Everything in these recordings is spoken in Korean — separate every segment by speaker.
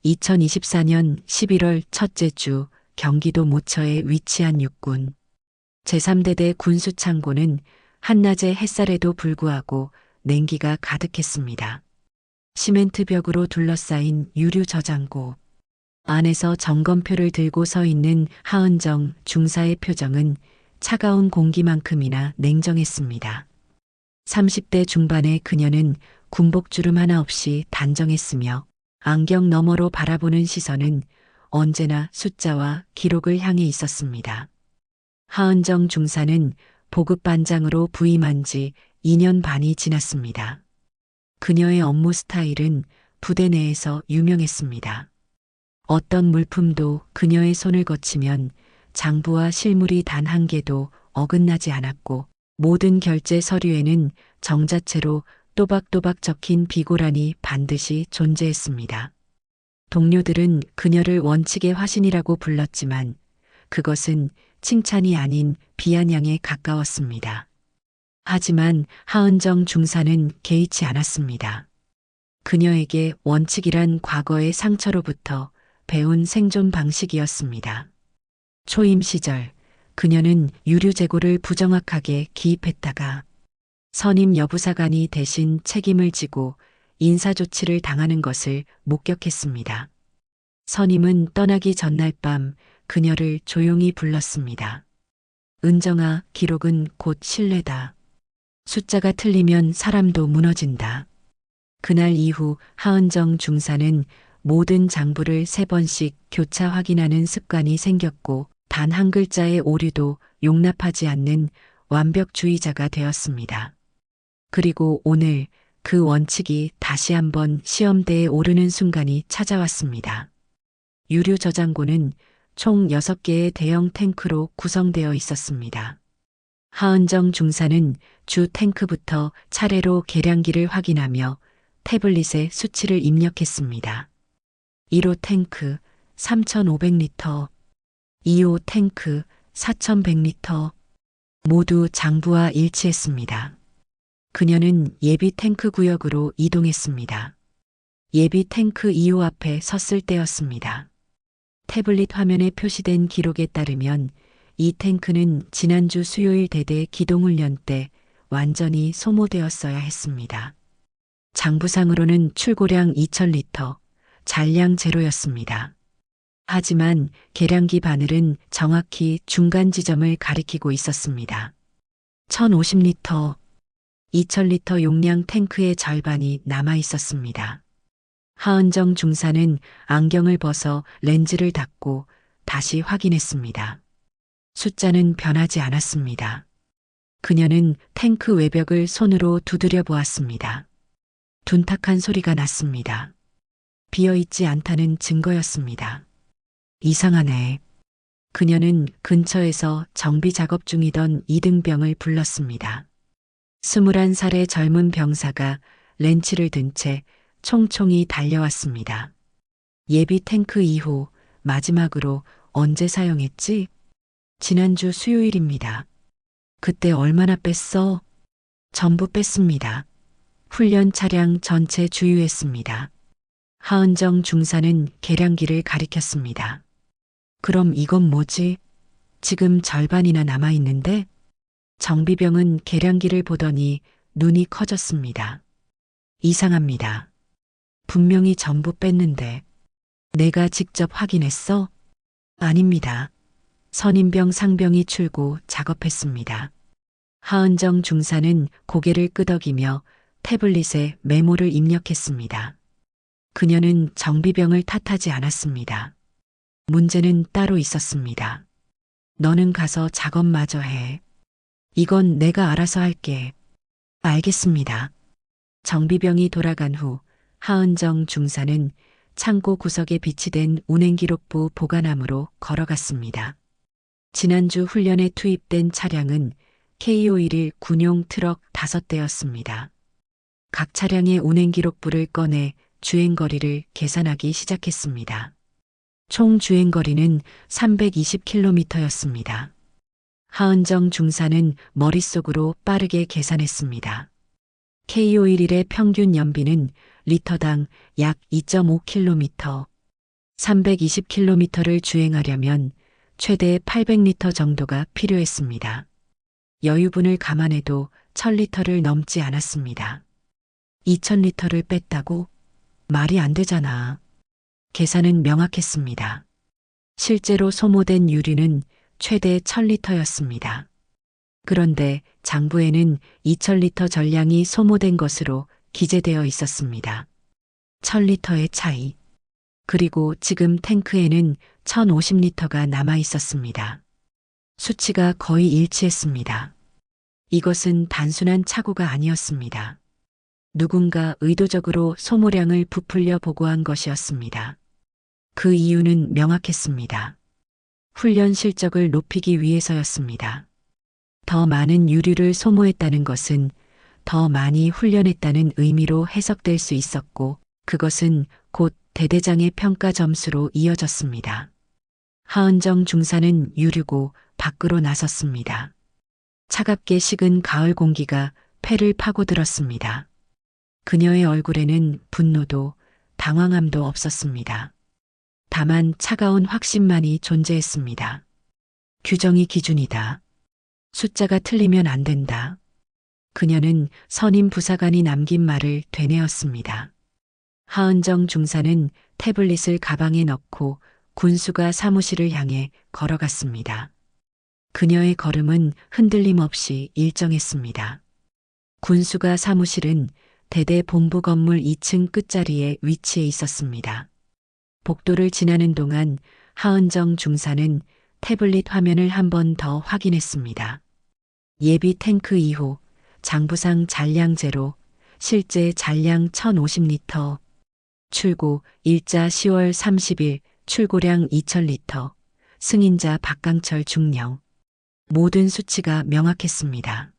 Speaker 1: 2024년 11월 첫째 주 경기도 모처에 위치한 육군 제3대대 군수창고는 한낮의 햇살에도 불구하고 냉기가 가득했습니다. 시멘트 벽으로 둘러싸인 유류 저장고. 안에서 점검표를 들고 서 있는 하은정 중사의 표정은 차가운 공기만큼이나 냉정했습니다. 30대 중반의 그녀는 군복주름 하나 없이 단정했으며 안경 너머로 바라보는 시선은 언제나 숫자와 기록을 향해 있었습니다. 하은정 중사는 보급반장으로 부임한 지 2년 반이 지났습니다. 그녀의 업무 스타일은 부대 내에서 유명했습니다. 어떤 물품도 그녀의 손을 거치면 장부와 실물이 단 한 개도 어긋나지 않았고 모든 결제 서류에는 정자체로 또박또박 적힌 비고란이 반드시 존재했습니다. 동료들은 그녀를 원칙의 화신이라고 불렀지만 그것은 칭찬이 아닌 비아냥에 가까웠습니다. 하지만 하은정 중사는 개의치 않았습니다. 그녀에게 원칙이란 과거의 상처로부터 배운 생존 방식이었습니다. 초임 시절 그녀는 유류 재고를 부정확하게 기입했다가 선임 여부사관이 대신 책임을 지고 인사조치를 당하는 것을 목격했습니다. 선임은 떠나기 전날 밤 그녀를 조용히 불렀습니다. 은정아, 기록은 곧 신뢰다. 숫자가 틀리면 사람도 무너진다. 그날 이후 하은정 중사는 모든 장부를 3번씩 교차 확인하는 습관이 생겼고 단 한 글자의 오류도 용납하지 않는 완벽주의자가 되었습니다. 그리고 오늘 그 원칙이 다시 한번 시험대에 오르는 순간이 찾아왔습니다. 유류 저장고는 총 6개의 대형 탱크로 구성되어 있었습니다. 하은정 중사는 주 탱크부터 차례로 계량기를 확인하며 태블릿에 수치를 입력했습니다. 1호 탱크 3,500리터, 2호 탱크 4,100리터 모두 장부와 일치했습니다. 그녀는 예비 탱크 구역으로 이동했습니다. 예비 탱크 2호 앞에 섰을 때였습니다. 태블릿 화면에 표시된 기록에 따르면 이 탱크는 지난주 수요일 대대 기동훈련 때 완전히 소모되었어야 했습니다. 장부상으로는 출고량 2,000리터, 잔량 제로였습니다. 하지만 계량기 바늘은 정확히 중간 지점을 가리키고 있었습니다. 1,050리터, 2,000리터 용량 탱크의 절반이 남아 있었습니다. 하은정 중사는 안경을 벗어 렌즈를 닫고 다시 확인했습니다. 숫자는 변하지 않았습니다. 그녀는 탱크 외벽을 손으로 두드려 보았습니다. 둔탁한 소리가 났습니다. 비어있지 않다는 증거였습니다. 이상하네. 그녀는 근처에서 정비 작업 중이던 이등병을 불렀습니다. 21살의 젊은 병사가 렌치를 든 채 총총히 달려왔습니다. 예비 탱크 2호 마지막으로 언제 사용했지? 지난주 수요일입니다. 그때 얼마나 뺐어? 전부 뺐습니다. 훈련 차량 전체 주유했습니다. 하은정 중사는 계량기를 가리켰습니다. 그럼 이건 뭐지? 지금 절반이나 남아있는데? 정비병은 계량기를 보더니 눈이 커졌습니다. 이상합니다. 분명히 전부 뺐는데. 내가 직접 확인했어? 아닙니다. 선임병 상병이 출고 작업했습니다. 하은정 중사는 고개를 끄덕이며 태블릿에 메모를 입력했습니다. 그녀는 정비병을 탓하지 않았습니다. 문제는 따로 있었습니다. 너는 가서 작업마저 해. 이건 내가 알아서 할게. 알겠습니다. 정비병이 돌아간 후 하은정 중사는 창고 구석에 비치된 운행기록부 보관함으로 걸어갔습니다. 지난주 훈련에 투입된 차량은 K511 군용 트럭 5대였습니다. 각 차량의 운행기록부를 꺼내 주행거리를 계산하기 시작했습니다. 총 주행거리는 320km였습니다. 하은정 중사는 머릿속으로 빠르게 계산했습니다. K511의 평균 연비는 리터당 약 2.5km, 320km를 주행하려면 최대 800리터 정도가 필요했습니다. 여유분을 감안해도 1000리터를 넘지 않았습니다. 2000리터를 뺐다고? 말이 안 되잖아. 계산은 명확했습니다. 실제로 소모된 유류는 최대 1000리터였습니다. 그런데 장부에는 2000리터 전량이 소모된 것으로 기재되어 있었습니다. 1000리터의 차이. 그리고 지금 탱크에는 1050리터가 남아 있었습니다. 수치가 거의 일치했습니다. 이것은 단순한 착오가 아니었습니다. 누군가 의도적으로 소모량을 부풀려 보고한 것이었습니다. 그 이유는 명확했습니다. 훈련 실적을 높이기 위해서였습니다. 더 많은 유류를 소모했다는 것은 더 많이 훈련했다는 의미로 해석될 수 있었고, 그것은 곧 대대장의 평가 점수로 이어졌습니다. 하은정 중사는 유류고 밖으로 나섰습니다. 차갑게 식은 가을 공기가 폐를 파고들었습니다. 그녀의 얼굴에는 분노도 당황함도 없었습니다. 다만 차가운 확신만이 존재했습니다. 규정이 기준이다. 숫자가 틀리면 안 된다. 그녀는 선임 부사관이 남긴 말을 되뇌었습니다. 하은정 중사는 태블릿을 가방에 넣고 군수가 사무실을 향해 걸어갔습니다. 그녀의 걸음은 흔들림 없이 일정했습니다. 군수가 사무실은 대대 본부 건물 2층 끝자리에 위치해 있었습니다. 복도를 지나는 동안 하은정 중사는 태블릿 화면을 한 번 더 확인했습니다. 예비 탱크 2호, 장부상 잔량 제로, 실제 잔량 1050리터, 출고 일자 10월 30일, 출고량 2000리터, 승인자 박강철 중령. 모든 수치가 명확했습니다.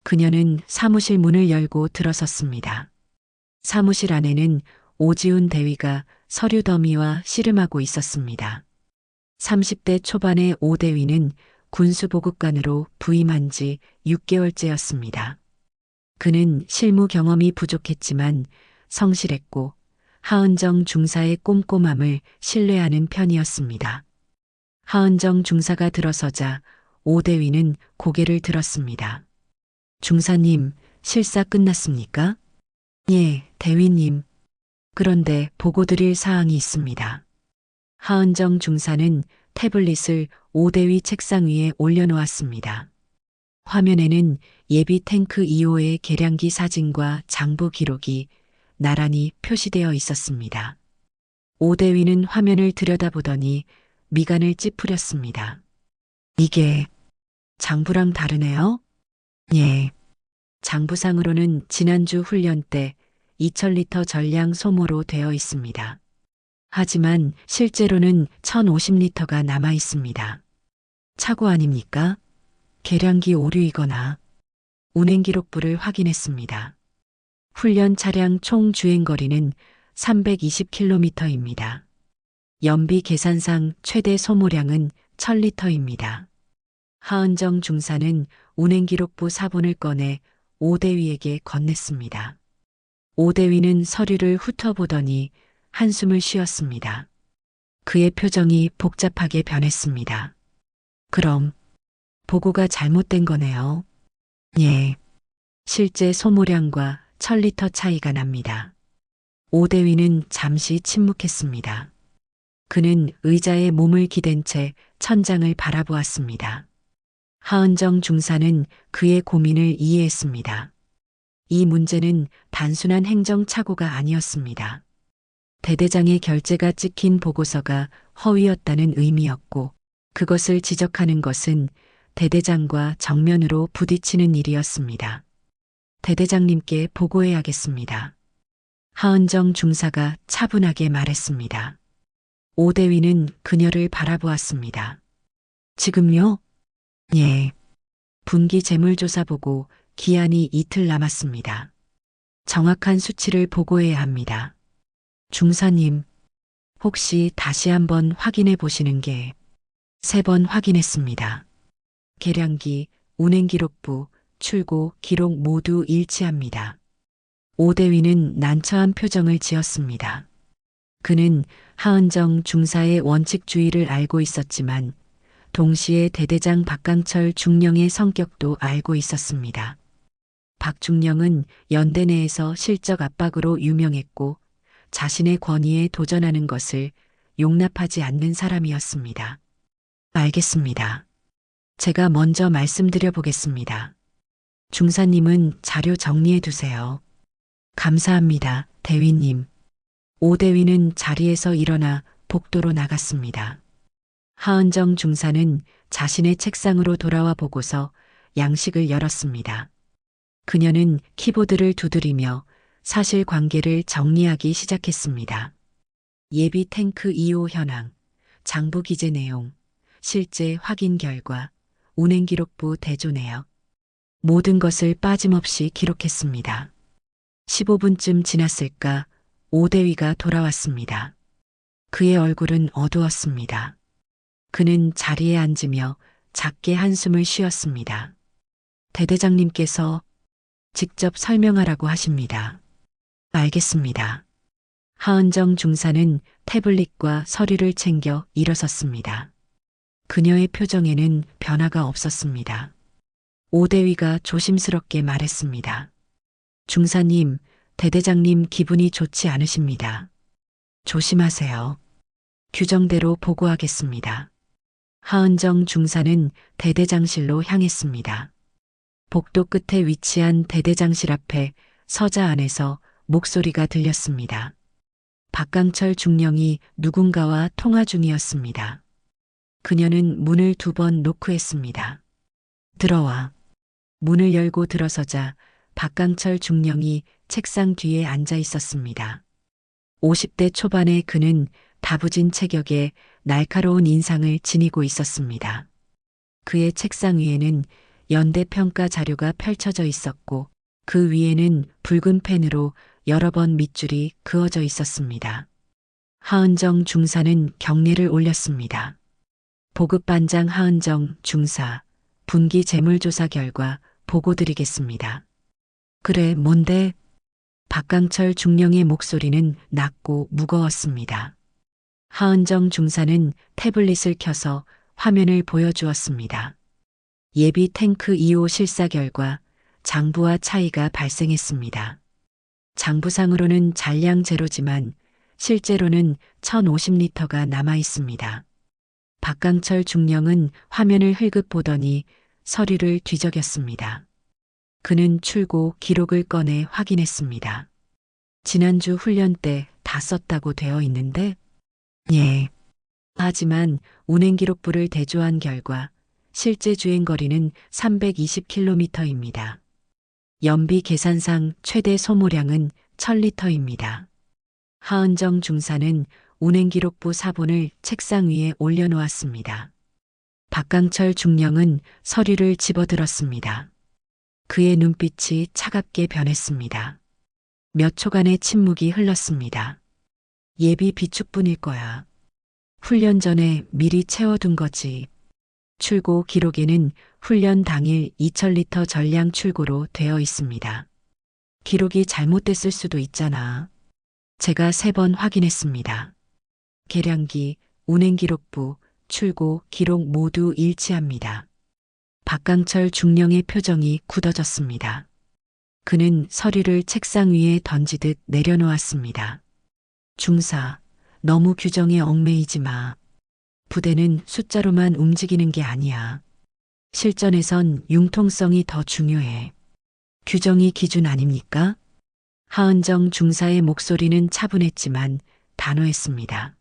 Speaker 1: 그녀는 사무실 문을 열고 들어섰습니다. 사무실 안에는 오지훈 대위가 서류 더미와 씨름하고 있었습니다. 30대 초반의 오 대위는 군수보급관으로 부임한 지 6개월째였습니다. 그는 실무 경험이 부족했지만 성실했고 하은정 중사의 꼼꼼함을 신뢰하는 편이었습니다. 하은정 중사가 들어서자 오 대위는 고개를 들었습니다. 중사님, 실사 끝났습니까? 예, 대위님. 그런데 보고 드릴 사항이 있습니다. 하은정 중사는 태블릿을 오 대위 책상 위에 올려놓았습니다. 화면에는 예비 탱크 2호의 계량기 사진과 장부 기록이 나란히 표시되어 있었습니다. 오 대위는 화면을 들여다보더니 미간을 찌푸렸습니다. 이게 장부랑 다르네요? 예. 장부상으로는 지난주 훈련 때 2000리터 전량 소모로 되어 있습니다. 하지만 실제로는 1050리터가 남아 있습니다. 착오 아닙니까? 계량기 오류이거나 운행기록부를 확인했습니다. 훈련 차량 총 주행거리는 320km입니다. 연비 계산상 최대 소모량은 1000리터입니다. 하은정 중사는 운행기록부 사본을 꺼내 오 대위에게 건넸습니다. 오 대위는 서류를 훑어보더니 한숨을 쉬었습니다. 그의 표정이 복잡하게 변했습니다. 그럼 보고가 잘못된 거네요. 예. 실제 소모량과 1000리터 차이가 납니다. 오 대위는 잠시 침묵했습니다. 그는 의자에 몸을 기댄 채 천장을 바라보았습니다. 하은정 중사는 그의 고민을 이해했습니다. 이 문제는 단순한 행정착오가 아니었습니다. 대대장의 결재가 찍힌 보고서가 허위였다는 의미였고, 그것을 지적하는 것은 대대장과 정면으로 부딪히는 일이었습니다. 대대장님께 보고해야겠습니다. 하은정 중사가 차분하게 말했습니다. 오 대위는 그녀를 바라보았습니다. 지금요? 예. 분기 재물조사 보고 기한이 이틀 남았습니다. 정확한 수치를 보고해야 합니다. 중사님, 혹시 다시 한번 확인해 보시는 게 3번 확인했습니다. 계량기, 운행기록부, 출고 기록 모두 일치합니다. 오 대위는 난처한 표정을 지었습니다. 그는 하은정 중사의 원칙주의를 알고 있었지만 동시에 대대장 박강철 중령의 성격도 알고 있었습니다. 박 중령은 연대 내에서 실적 압박으로 유명했고 자신의 권위에 도전하는 것을 용납하지 않는 사람이었습니다. 알겠습니다. 제가 먼저 말씀드려 보겠습니다. 중사님은 자료 정리해 두세요. 감사합니다, 대위님. 오 대위는 자리에서 일어나 복도로 나갔습니다. 하은정 중사는 자신의 책상으로 돌아와 보고서 양식을 열었습니다. 그녀는 키보드를 두드리며 사실관계를 정리하기 시작했습니다. 예비 탱크 2호 현황, 장부 기재 내용, 실제 확인 결과, 운행기록부 대조 내역. 모든 것을 빠짐없이 기록했습니다. 15분쯤 지났을까 오대위가 돌아왔습니다. 그의 얼굴은 어두웠습니다. 그는 자리에 앉으며 작게 한숨을 쉬었습니다. 대대장님께서 직접 설명하라고 하십니다. 알겠습니다. 하은정 중사는 태블릿과 서류를 챙겨 일어섰습니다. 그녀의 표정에는 변화가 없었습니다. 오대위가 조심스럽게 말했습니다. 중사님, 대대장님 기분이 좋지 않으십니다. 조심하세요. 규정대로 보고하겠습니다. 하은정 중사는 대대장실로 향했습니다. 복도 끝에 위치한 대대장실 앞에 서자 안에서 목소리가 들렸습니다. 박강철 중령이 누군가와 통화 중이었습니다. 그녀는 문을 2번 노크했습니다. 들어와. 문을 열고 들어서자 박강철 중령이 책상 뒤에 앉아 있었습니다. 50대 초반의 그는 다부진 체격에 날카로운 인상을 지니고 있었습니다. 그의 책상 위에는 연대 평가 자료가 펼쳐져 있었고 그 위에는 붉은 펜으로 여러 번 밑줄이 그어져 있었습니다. 하은정 중사는 경례를 올렸습니다. 보급반장 하은정 중사, 분기 재물조사 결과 보고드리겠습니다. 그래, 뭔데? 박강철 중령의 목소리는 낮고 무거웠습니다. 하은정 중사는 태블릿을 켜서 화면을 보여주었습니다. 예비 탱크 2호 실사 결과 장부와 차이가 발생했습니다. 장부상으로는 잔량 제로지만 실제로는 1050리터가 남아 있습니다. 박강철 중령은 화면을 흘끗 보더니 서류를 뒤적였습니다. 그는 출고 기록을 꺼내 확인했습니다. 지난주 훈련 때 다 썼다고 되어 있는데? 예. 하지만 운행기록부를 대조한 결과 실제 주행거리는 320km입니다. 연비 계산상 최대 소모량은 1000리터입니다. 하은정 중사는 운행기록부 사본을 책상 위에 올려놓았습니다. 박강철 중령은 서류를 집어들었습니다. 그의 눈빛이 차갑게 변했습니다. 몇 초간의 침묵이 흘렀습니다. 예비 비축분일 거야. 훈련 전에 미리 채워둔 거지. 출고 기록에는 훈련 당일 2000리터 전량 출고로 되어 있습니다. 기록이 잘못됐을 수도 있잖아. 제가 3번 확인했습니다. 계량기, 운행기록부, 출고 기록 모두 일치합니다. 박강철 중령의 표정이 굳어졌습니다. 그는 서류를 책상 위에 던지듯 내려놓았습니다. 중사, 너무 규정에 얽매이지 마. 부대는 숫자로만 움직이는 게 아니야. 실전에선 융통성이 더 중요해. 규정이 기준 아닙니까? 하은정 중사의 목소리는 차분했지만 단호했습니다.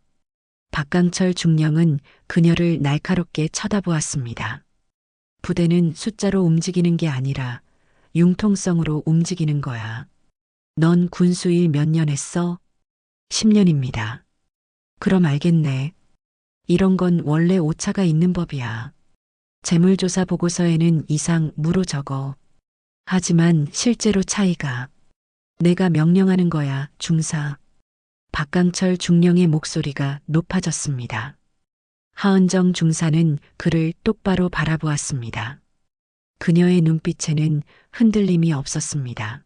Speaker 1: 박강철 중령은 그녀를 날카롭게 쳐다보았습니다. 부대는 숫자로 움직이는 게 아니라 융통성으로 움직이는 거야. 넌 군수일 몇 년 했어? 10년입니다. 그럼 알겠네. 이런 건 원래 오차가 있는 법이야. 재물조사 보고서에는 이상 무로 적어. 하지만 실제로 차이가. 내가 명령하는 거야, 중사. 박강철 중령의 목소리가 높아졌습니다. 하은정 중사는 그를 똑바로 바라보았습니다. 그녀의 눈빛에는 흔들림이 없었습니다.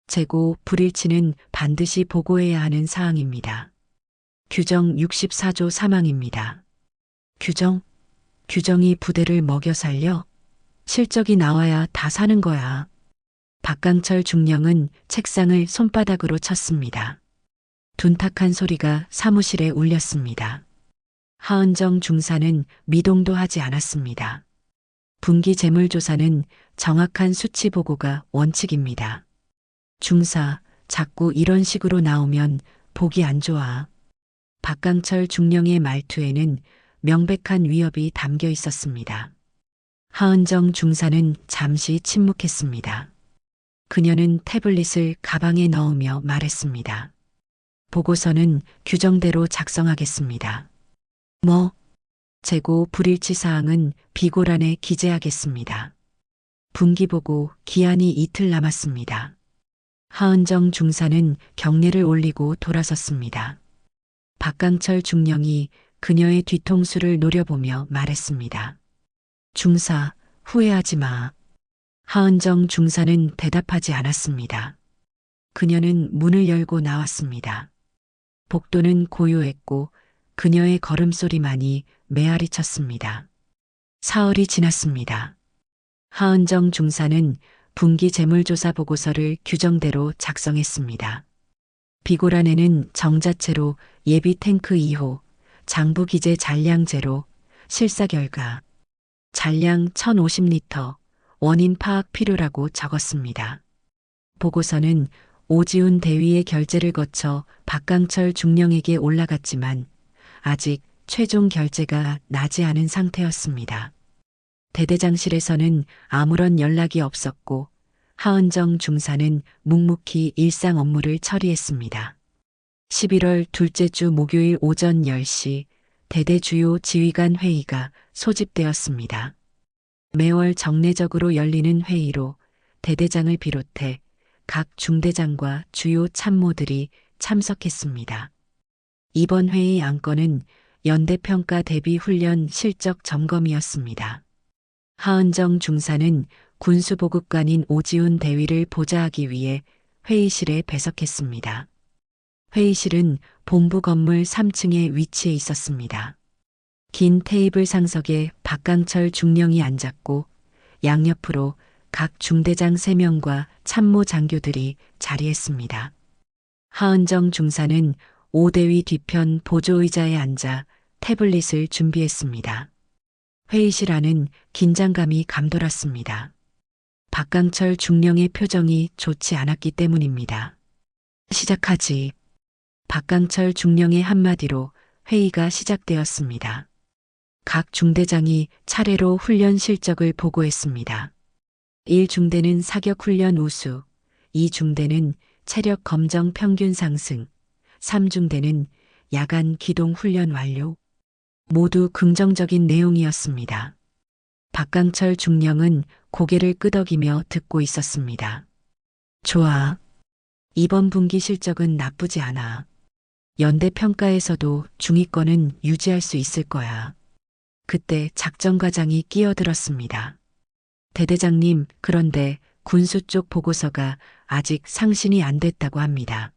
Speaker 1: 재고 불일치는 반드시 보고해야 하는 사항입니다. 규정 64조 사망입니다. 규정이 부대를 먹여 살려? 실적이 나와야 다 사는 거야. 박강철 중령은 책상을 손바닥으로 쳤습니다. 둔탁한 소리가 사무실에 울렸습니다. 하은정 중사는 미동도 하지 않았습니다. 분기 재물조사는 정확한 수치 보고가 원칙입니다. 중사, 자꾸 이런 식으로 나오면 보기 안 좋아. 박강철 중령의 말투에는 명백한 위협이 담겨 있었습니다. 하은정 중사는 잠시 침묵했습니다. 그녀는 태블릿을 가방에 넣으며 말했습니다. 보고서는 규정대로 작성하겠습니다. 재고 불일치 사항은 비고란에 기재하겠습니다. 분기보고 기한이 이틀 남았습니다. 하은정 중사는 경례를 올리고 돌아섰습니다. 박강철 중령이 그녀의 뒤통수를 노려보며 말했습니다. 중사, 후회하지 마. 하은정 중사는 대답하지 않았습니다. 그녀는 문을 열고 나왔습니다. 복도는 고요했고 그녀의 걸음소리만이 메아리 쳤습니다. 사흘이 지났습니다. 하은정 중사는 분기 재물조사 보고서를 규정대로 작성했습니다. 비고란에는 정자체로 예비 탱크 2호, 장부 기재 잔량 제로, 실사 결과, 잔량 1050리터, 원인 파악 필요라고 적었습니다. 보고서는 오지훈 대위의 결재를 거쳐 박강철 중령에게 올라갔지만 아직 최종 결재가 나지 않은 상태였습니다. 대대장실에서는 아무런 연락이 없었고 하은정 중사는 묵묵히 일상 업무를 처리했습니다. 11월 둘째 주 목요일 오전 10시 대대 주요 지휘관 회의가 소집되었습니다. 매월 정례적으로 열리는 회의로 대대장을 비롯해 각 중대장과 주요 참모들이 참석했습니다. 이번 회의 안건은 연대평가 대비 훈련 실적 점검이었습니다. 하은정 중사는 군수보급관인 오지훈 대위를 보좌하기 위해 회의실에 배석했습니다. 회의실은 본부 건물 3층에 위치해 있었습니다. 긴 테이블 상석에 박강철 중령이 앉았고 양옆으로 각 중대장 3명과 참모 장교들이 자리했습니다. 하은정 중사는 오대위 뒤편 보조의자에 앉아 태블릿을 준비했습니다. 회의실 안은 긴장감이 감돌았습니다. 박강철 중령의 표정이 좋지 않았기 때문입니다. 시작하지. 박강철 중령의 한마디로 회의가 시작되었습니다. 각 중대장이 차례로 훈련 실적을 보고했습니다. 1중대는 사격훈련 우수, 2중대는 체력 검정 평균 상승, 3중대는 야간 기동 훈련 완료. 모두 긍정적인 내용이었습니다. 박강철 중령은 고개를 끄덕이며 듣고 있었습니다. 좋아. 이번 분기 실적은 나쁘지 않아. 연대 평가에서도 중위권은 유지할 수 있을 거야. 그때 작전과장이 끼어들었습니다. 대대장님, 그런데 군수 쪽 보고서가 아직 상신이 안 됐다고 합니다.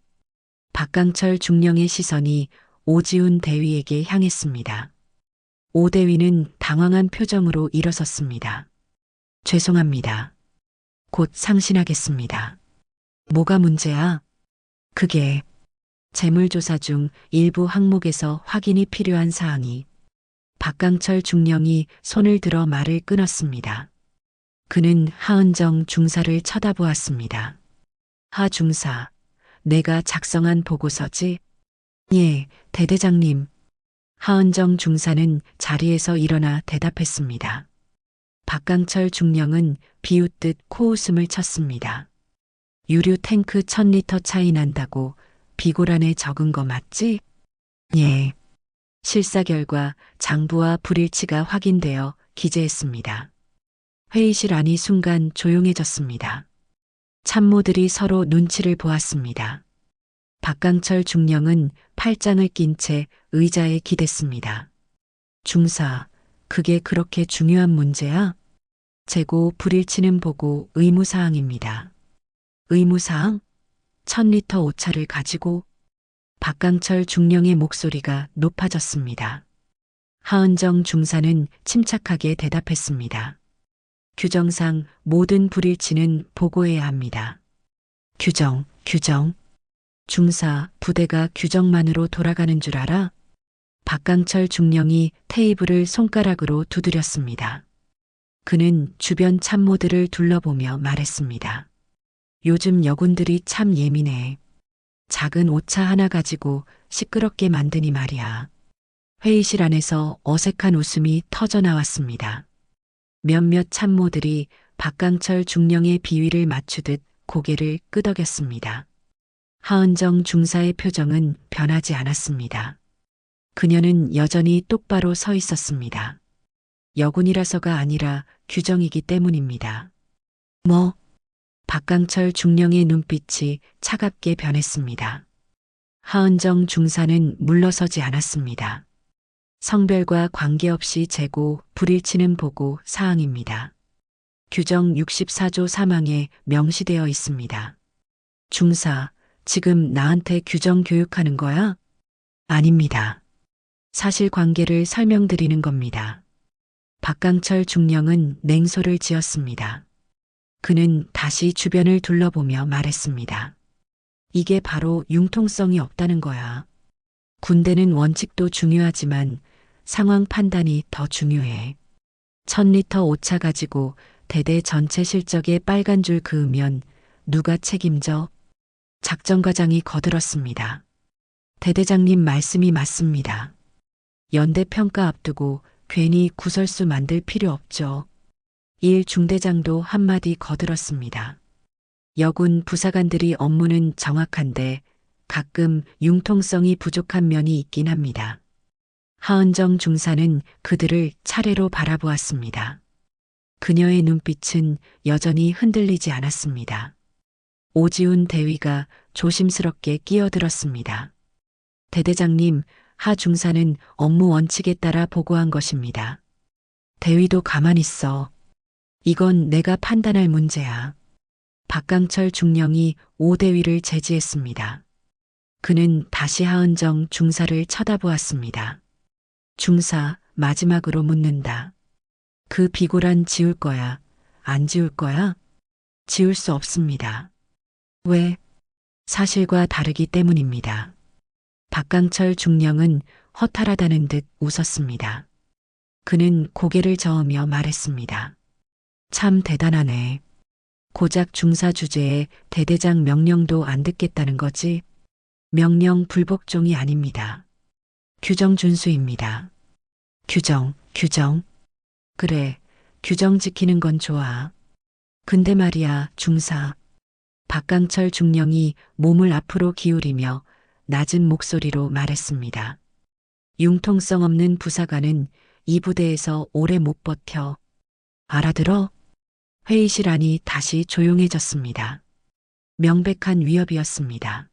Speaker 1: 박강철 중령의 시선이 오지훈 대위에게 향했습니다. 오 대위는 당황한 표정으로 일어섰습니다. 죄송합니다. 곧 상신하겠습니다. 뭐가 문제야? 그게 재물조사 중 일부 항목에서 확인이 필요한 사항이. 박강철 중령이 손을 들어 말을 끊었습니다. 그는 하은정 중사를 쳐다보았습니다. 하 중사, 내가 작성한 보고서지? 예, 대대장님. 하은정 중사는 자리에서 일어나 대답했습니다. 박강철 중령은 비웃듯 코웃음을 쳤습니다. 유류 탱크 1000리터 차이 난다고 비고란에 적은 거 맞지? 예. 실사 결과 장부와 불일치가 확인되어 기재했습니다. 회의실 안이 순간 조용해졌습니다. 참모들이 서로 눈치를 보았습니다. 박강철 중령은 팔짱을 낀 채 의자에 기댔습니다. 중사, 그게 그렇게 중요한 문제야? 재고 불일치는 보고 의무사항입니다. 의무사항? 1000리터 오차를 가지고? 박강철 중령의 목소리가 높아졌습니다. 하은정 중사는 침착하게 대답했습니다. 규정상 모든 불일치는 보고해야 합니다. 규정. 중사, 부대가 규정만으로 돌아가는 줄 알아? 박강철 중령이 테이블을 손가락으로 두드렸습니다. 그는 주변 참모들을 둘러보며 말했습니다. 요즘 여군들이 참 예민해. 작은 오차 하나 가지고 시끄럽게 만드니 말이야. 회의실 안에서 어색한 웃음이 터져 나왔습니다. 몇몇 참모들이 박강철 중령의 비위를 맞추듯 고개를 끄덕였습니다. 하은정 중사의 표정은 변하지 않았습니다. 그녀는 여전히 똑바로 서 있었습니다. 여군이라서가 아니라 규정이기 때문입니다. 뭐? 박강철 중령의 눈빛이 차갑게 변했습니다. 하은정 중사는 물러서지 않았습니다. 성별과 관계없이 재고, 불일치는 보고 사항입니다. 규정 64조 3항에 명시되어 있습니다. 중사, 지금 나한테 규정 교육하는 거야? 아닙니다. 사실관계를 설명드리는 겁니다. 박강철 중령은 냉소를 지었습니다. 그는 다시 주변을 둘러보며 말했습니다. 이게 바로 융통성이 없다는 거야. 군대는 원칙도 중요하지만 상황 판단이 더 중요해. 1000리터 오차 가지고 대대 전체 실적에 빨간 줄 그으면 누가 책임져? 작전과장이 거들었습니다. 대대장님 말씀이 맞습니다. 연대 평가 앞두고 괜히 구설수 만들 필요 없죠. 일 중대장도 한마디 거들었습니다. 여군 부사관들이 업무는 정확한데 가끔 융통성이 부족한 면이 있긴 합니다. 하은정 중사는 그들을 차례로 바라보았습니다. 그녀의 눈빛은 여전히 흔들리지 않았습니다. 오지훈 대위가 조심스럽게 끼어들었습니다. 대대장님, 하 중사는 업무 원칙에 따라 보고한 것입니다. 대위도 가만히 있어. 이건 내가 판단할 문제야. 박강철 중령이 오 대위를 제지했습니다. 그는 다시 하은정 중사를 쳐다보았습니다. 중사, 마지막으로 묻는다. 그 비굴한 지울 거야? 안 지울 거야? 지울 수 없습니다. 왜? 사실과 다르기 때문입니다. 박강철 중령은 허탈하다는 듯 웃었습니다. 그는 고개를 저으며 말했습니다. 참 대단하네. 고작 중사 주제에 대대장 명령도 안 듣겠다는 거지? 명령 불복종이 아닙니다. 규정 준수입니다. 규정. 그래, 규정 지키는 건 좋아. 근데 말이야, 중사. 박강철 중령이 몸을 앞으로 기울이며 낮은 목소리로 말했습니다. 융통성 없는 부사관은 이 부대에서 오래 못 버텨. 알아들어? 회의실 안이 다시 조용해졌습니다. 명백한 위협이었습니다.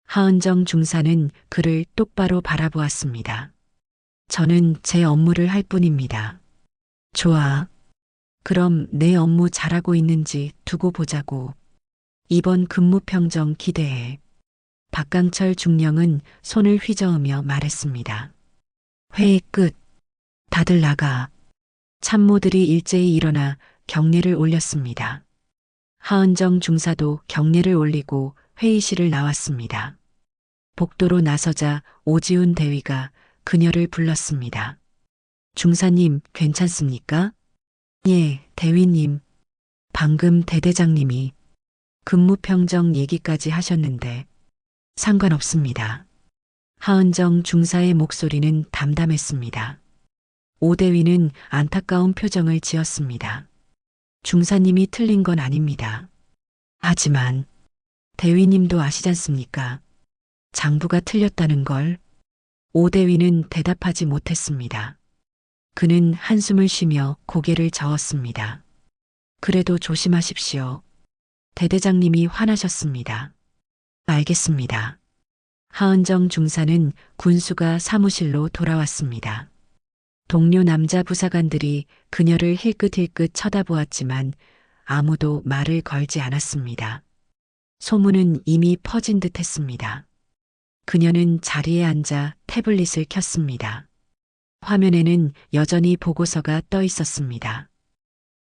Speaker 1: 하은정 중사는 그를 똑바로 바라보았습니다. 저는 제 업무를 할 뿐입니다. 좋아. 그럼 내 업무 잘하고 있는지 두고 보자고. 이번 근무평정 기대해. 박강철 중령은 손을 휘저으며 말했습니다. 회의 끝. 다들 나가. 참모들이 일제히 일어나 경례를 올렸습니다. 하은정 중사도 경례를 올리고 회의실을 나왔습니다. 복도로 나서자 오지훈 대위가 그녀를 불렀습니다. 중사님, 괜찮습니까? 예, 대위님. 방금 대대장님이 근무평정 얘기까지 하셨는데 상관없습니다. 하은정 중사의 목소리는 담담했습니다. 오 대위는 안타까운 표정을 지었습니다. 중사님이 틀린 건 아닙니다. 하지만 대위님도 아시잖습니까? 장부가 틀렸다는 걸. 오 대위는 대답하지 못했습니다. 그는 한숨을 쉬며 고개를 저었습니다. 그래도 조심하십시오. 대대장님이 화나셨습니다. 알겠습니다. 하은정 중사는 군수가 사무실로 돌아왔습니다. 동료 남자 부사관들이 그녀를 힐끗힐끗 쳐다보았지만 아무도 말을 걸지 않았습니다. 소문은 이미 퍼진 듯 했습니다. 그녀는 자리에 앉아 태블릿을 켰습니다. 화면에는 여전히 보고서가 떠 있었습니다.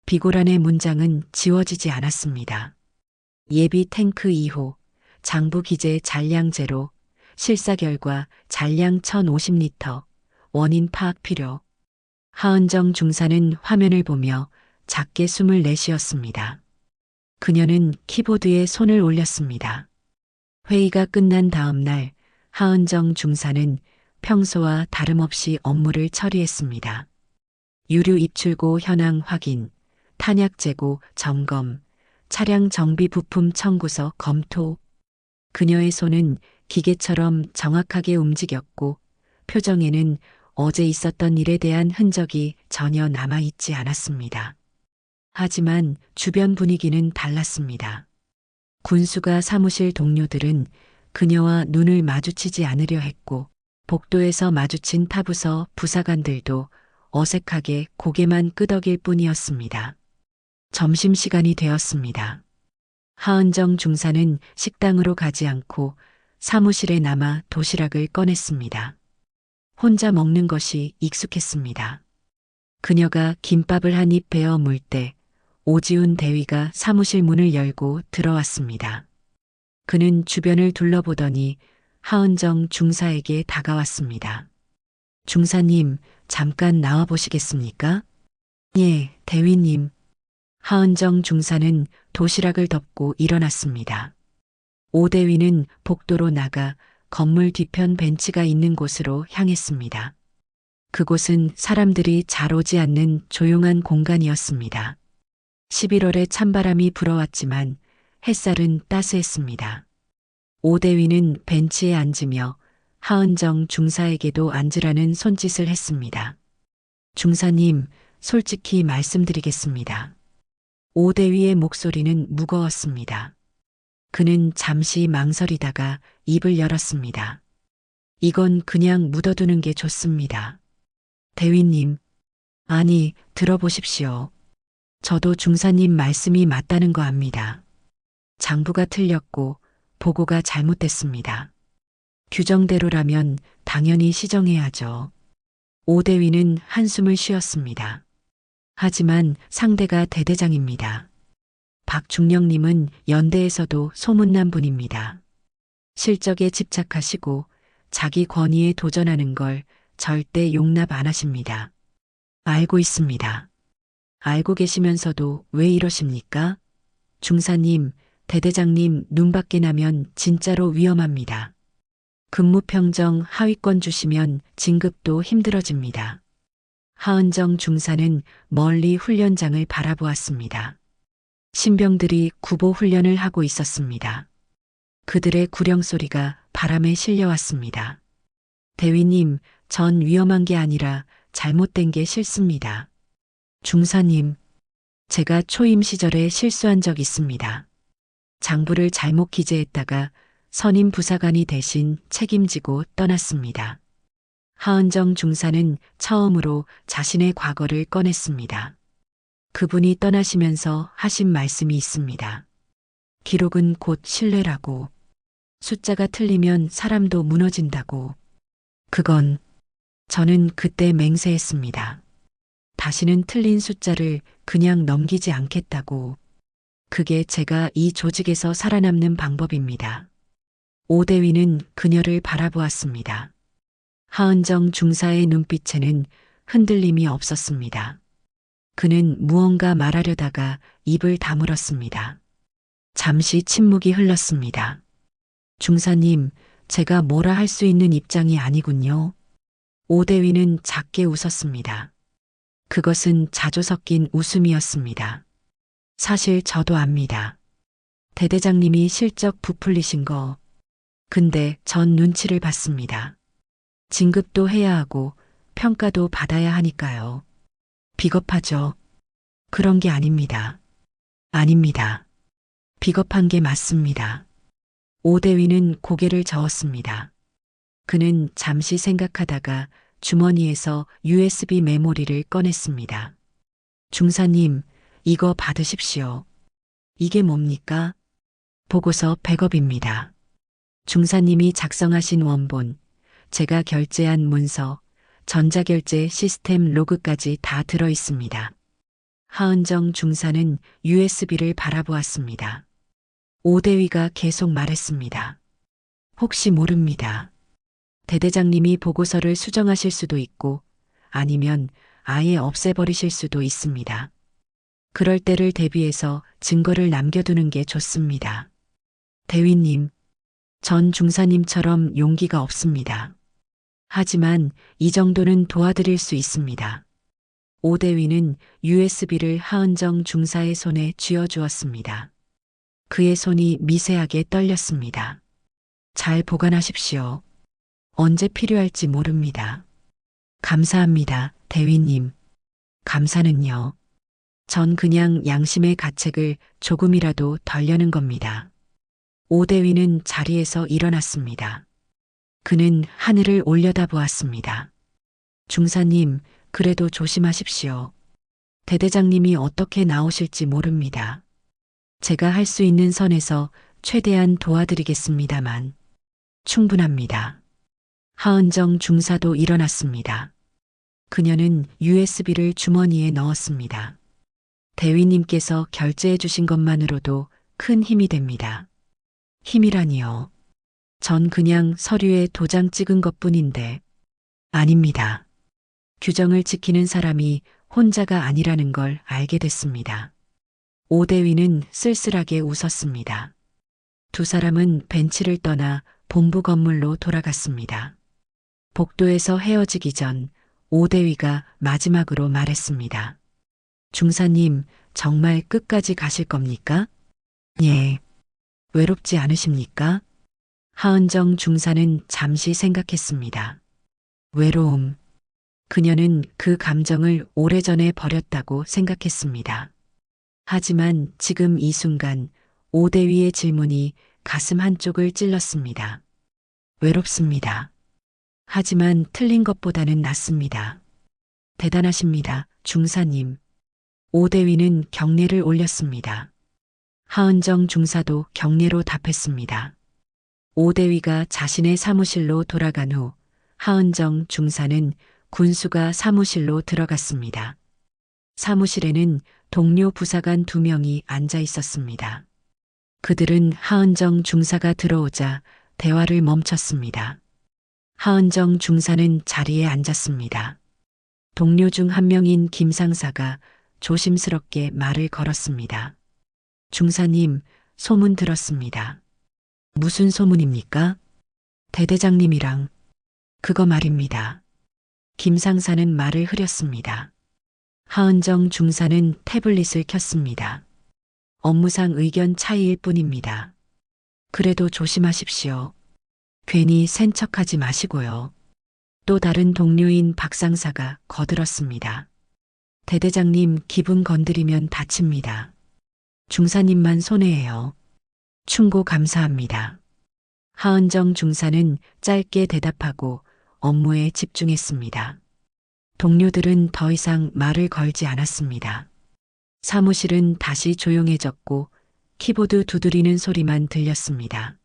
Speaker 1: 비고란의 문장은 지워지지 않았습니다. 예비 탱크 2호, 장부 기재 잔량 제로, 실사 결과 잔량 1050리터, 원인 파악 필요. 하은정 중사는 화면을 보며 작게 숨을 내쉬었습니다. 그녀는 키보드에 손을 올렸습니다. 회의가 끝난 다음 날 하은정 중사는 평소와 다름없이 업무를 처리했습니다. 유류 입출고 현황 확인, 탄약 재고 점검, 차량 정비 부품 청구서 검토. 그녀의 손은 기계처럼 정확하게 움직였고 표정에는 어제 있었던 일에 대한 흔적이 전혀 남아있지 않았습니다. 하지만 주변 분위기는 달랐습니다. 군수가 사무실 동료들은 그녀와 눈을 마주치지 않으려 했고 복도에서 마주친 타부서 부사관들도 어색하게 고개만 끄덕일 뿐이었습니다. 점심시간이 되었습니다. 하은정 중사는 식당으로 가지 않고 사무실에 남아 도시락을 꺼냈습니다. 혼자 먹는 것이 익숙했습니다. 그녀가 김밥을 한 입 베어 물 때 오지훈 대위가 사무실 문을 열고 들어왔습니다. 그는 주변을 둘러보더니 하은정 중사에게 다가왔습니다. 중사님, 잠깐 나와 보시겠습니까? 예, 대위님. 하은정 중사는 도시락을 덮고 일어났습니다. 오 대위는 복도로 나가 건물 뒤편 벤치가 있는 곳으로 향했습니다. 그곳은 사람들이 잘 오지 않는 조용한 공간이었습니다. 11월에 찬바람이 불어왔지만 햇살은 따스했습니다. 오 대위는 벤치에 앉으며 하은정 중사에게도 앉으라는 손짓을 했습니다. 중사님, 솔직히 말씀드리겠습니다. 오 대위의 목소리는 무거웠습니다. 그는 잠시 망설이다가 입을 열었습니다. 이건 그냥 묻어두는 게 좋습니다. 대위님, 아니, 들어보십시오. 저도 중사님 말씀이 맞다는 거 압니다. 장부가 틀렸고 보고가 잘못됐습니다. 규정대로라면 당연히 시정해야죠. 오 대위는 한숨을 쉬었습니다. 하지만 상대가 대대장입니다. 박중령님은 연대에서도 소문난 분입니다. 실적에 집착하시고 자기 권위에 도전하는 걸 절대 용납 안 하십니다. 알고 있습니다. 알고 계시면서도 왜 이러십니까? 중사님, 대대장님 눈 밖에 나면 진짜로 위험합니다. 근무평정 하위권 주시면 진급도 힘들어집니다. 하은정 중사는 멀리 훈련장을 바라보았습니다. 신병들이 구보 훈련을 하고 있었습니다. 그들의 구령 소리가 바람에 실려왔습니다. 대위님, 전 위험한 게 아니라 잘못된 게 싫습니다. 중사님, 제가 초임 시절에 실수한 적 있습니다. 장부를 잘못 기재했다가 선임 부사관이 대신 책임지고 떠났습니다. 하은정 중사는 처음으로 자신의 과거를 꺼냈습니다. 그분이 떠나시면서 하신 말씀이 있습니다. 기록은 곧 신뢰라고. 숫자가 틀리면 사람도 무너진다고. 그건 저는 그때 맹세했습니다. 다시는 틀린 숫자를 그냥 넘기지 않겠다고. 그게 제가 이 조직에서 살아남는 방법입니다. 오 대위는 그녀를 바라보았습니다. 하은정 중사의 눈빛에는 흔들림이 없었습니다. 그는 무언가 말하려다가 입을 다물었습니다. 잠시 침묵이 흘렀습니다. 중사님, 제가 뭐라 할 수 있는 입장이 아니군요. 오 대위는 작게 웃었습니다. 그것은 자조 섞인 웃음이었습니다. 사실 저도 압니다. 대대장님이 실적 부풀리신 거. 근데 전 눈치를 봤습니다. 진급도 해야 하고 평가도 받아야 하니까요. 비겁하죠. 그런 게 아닙니다. 아닙니다. 비겁한 게 맞습니다. 오 대위는 고개를 저었습니다. 그는 잠시 생각하다가 주머니에서 USB 메모리를 꺼냈습니다. 중사님, 이거 받으십시오. 이게 뭡니까? 보고서 백업입니다. 중사님이 작성하신 원본, 제가 결제한 문서, 전자결제 시스템 로그까지 다 들어 있습니다. 하은정 중사는 USB를 바라보았습니다. 오대위가 계속 말했습니다. 혹시 모릅니다. 대대장님이 보고서를 수정하실 수도 있고 아니면 아예 없애버리실 수도 있습니다. 그럴 때를 대비해서 증거를 남겨두는 게 좋습니다. 대위님, 전 중사님처럼 용기가 없습니다. 하지만 이 정도는 도와드릴 수 있습니다. 오대위는 USB를 하은정 중사의 손에 쥐어주었습니다. 그의 손이 미세하게 떨렸습니다. 잘 보관하십시오. 언제 필요할지 모릅니다. 감사합니다, 대위님. 감사는요. 전 그냥 양심의 가책을 조금이라도 덜려는 겁니다. 오대위는 자리에서 일어났습니다. 그는 하늘을 올려다보았습니다. 중사님, 그래도 조심하십시오. 대대장님이 어떻게 나오실지 모릅니다. 제가 할 수 있는 선에서 최대한 도와드리겠습니다만 충분합니다. 하은정 중사도 일어났습니다. 그녀는 USB를 주머니에 넣었습니다. 대위님께서 결제해 주신 것만으로도 큰 힘이 됩니다. 힘이라니요. 전 그냥 서류에 도장 찍은 것뿐인데. 아닙니다. 규정을 지키는 사람이 혼자가 아니라는 걸 알게 됐습니다. 오대위는 쓸쓸하게 웃었습니다. 두 사람은 벤치를 떠나 본부 건물로 돌아갔습니다. 복도에서 헤어지기 전 오대위가 마지막으로 말했습니다. 중사님, 정말 끝까지 가실 겁니까? 예. 외롭지 않으십니까? 하은정 중사는 잠시 생각했습니다. 외로움. 그녀는 그 감정을 오래전에 버렸다고 생각했습니다. 하지만 지금 이 순간 오대위의 질문이 가슴 한쪽을 찔렀습니다. 외롭습니다. 하지만 틀린 것보다는 낫습니다. 대단하십니다, 중사님. 오대위는 경례를 올렸습니다. 하은정 중사도 경례로 답했습니다. 오대위가 자신의 사무실로 돌아간 후 하은정 중사는 군수가 사무실로 들어갔습니다. 사무실에는 동료 부사관 2명이 앉아 있었습니다. 그들은 하은정 중사가 들어오자 대화를 멈췄습니다. 하은정 중사는 자리에 앉았습니다. 동료 중 한 명인 김 상사가 조심스럽게 말을 걸었습니다. 중사님, 소문 들었습니다. 무슨 소문입니까? 대대장님이랑. 그거 말입니다. 김 상사는 말을 흐렸습니다. 하은정 중사는 태블릿을 켰습니다. 업무상 의견 차이일 뿐입니다. 그래도 조심하십시오. 괜히 센 척하지 마시고요. 또 다른 동료인 박 상사가 거들었습니다. 대대장님 기분 건드리면 다칩니다. 중사님만 손해예요. 충고 감사합니다. 하은정 중사는 짧게 대답하고 업무에 집중했습니다. 동료들은 더 이상 말을 걸지 않았습니다. 사무실은 다시 조용해졌고 키보드 두드리는 소리만 들렸습니다.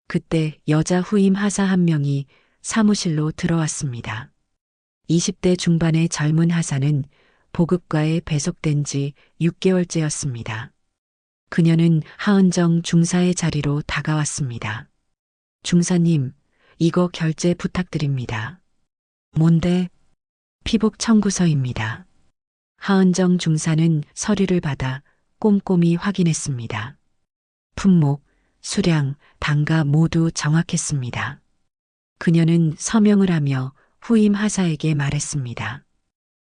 Speaker 1: 그때 여자 후임 하사 한 명이 사무실로 들어왔습니다. 20대 중반의 젊은 하사는 보급과에 배속된 지 6개월째였습니다. 그녀는 하은정 중사의 자리로 다가왔습니다. 중사님, 이거 결제 부탁드립니다. 뭔데? 피복 청구서입니다. 하은정 중사는 서류를 받아 꼼꼼히 확인했습니다. 품목, 수량, 단가 모두 정확했습니다. 그녀는 서명을 하며 후임 하사에게 말했습니다.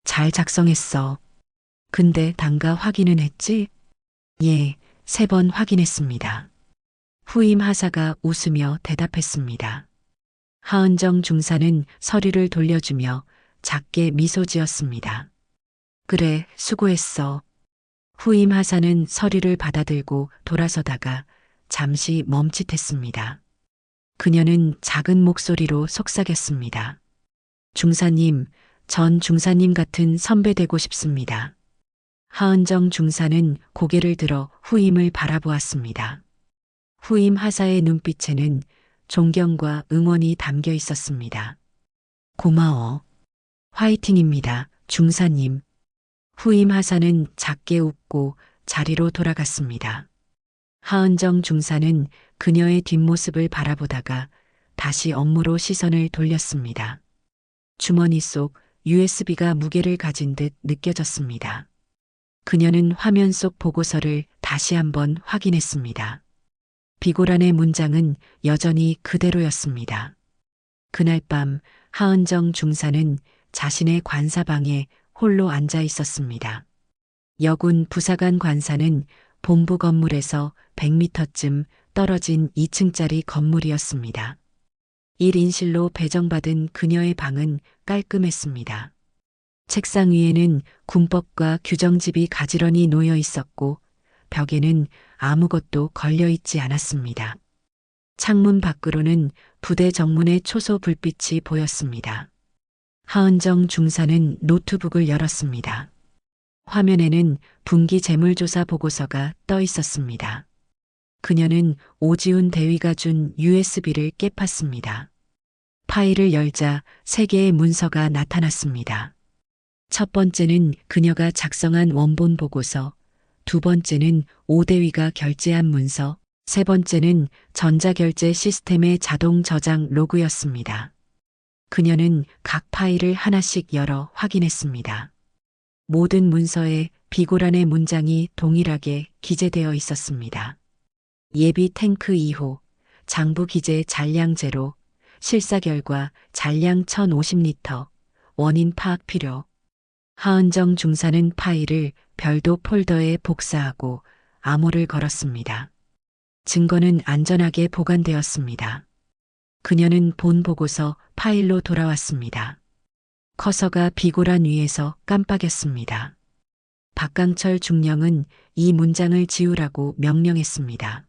Speaker 1: 잘 작성했어. 근데 단가 확인은 했지? 예, 3번 확인했습니다. 후임 하사가 웃으며 대답했습니다. 하은정 중사는 서류를 돌려주며 작게 미소 지었습니다. 그래, 수고했어. 후임 하사는 서류를 받아들고 돌아서다가 잠시 멈칫했습니다. 그녀는 작은 목소리로 속삭였습니다. 중사님, 전 중사님 같은 선배 되고 싶습니다. 하은정 중사는 고개를 들어 후임을 바라보았습니다. 후임 하사의 눈빛에는 존경과 응원이 담겨 있었습니다. 고마워. 화이팅입니다, 중사님. 후임 하사는 작게 웃고 자리로 돌아갔습니다. 하은정 중사는 그녀의 뒷모습을 바라보다가 다시 업무로 시선을 돌렸습니다. 주머니 속 USB가 무게를 가진 듯 느껴졌습니다. 그녀는 화면 속 보고서를 다시 한번 확인했습니다. 비고란의 문장은 여전히 그대로였습니다. 그날 밤 하은정 중사는 자신의 관사방에 홀로 앉아 있었습니다. 여군 부사관 관사는 본부 건물에서 100m쯤 떨어진 2층짜리 건물이었습니다. 1인실로 배정받은 그녀의 방은 깔끔했습니다. 책상 위에는 군법과 규정집이 가지런히 놓여 있었고 벽에는 아무것도 걸려 있지 않았습니다. 창문 밖으로는 부대 정문의 초소 불빛이 보였습니다. 하은정 중사는 노트북을 열었습니다. 화면에는 분기 재물조사 보고서가 떠 있었습니다. 그녀는 오지훈 대위가 준 USB를 깨팠습니다. 파일을 열자 3개의 문서가 나타났습니다. 첫 번째는 그녀가 작성한 원본 보고서, 두 번째는 오 대위가 결제한 문서, 세 번째는 전자결제 시스템의 자동 저장 로그였습니다. 그녀는 각 파일을 하나씩 열어 확인했습니다. 모든 문서에 비고란의 문장이 동일하게 기재되어 있었습니다. 예비 탱크 2호, 장부 기재 잔량 제로, 실사 결과 잔량 1050리터, 원인 파악 필요. 하은정 중사는 파일을 별도 폴더에 복사하고 암호를 걸었습니다. 증거는 안전하게 보관되었습니다. 그녀는 본 보고서 파일로 돌아왔습니다. 커서가 비고란 위에서 깜빡였습니다. 박강철 중령은 이 문장을 지우라고 명령했습니다.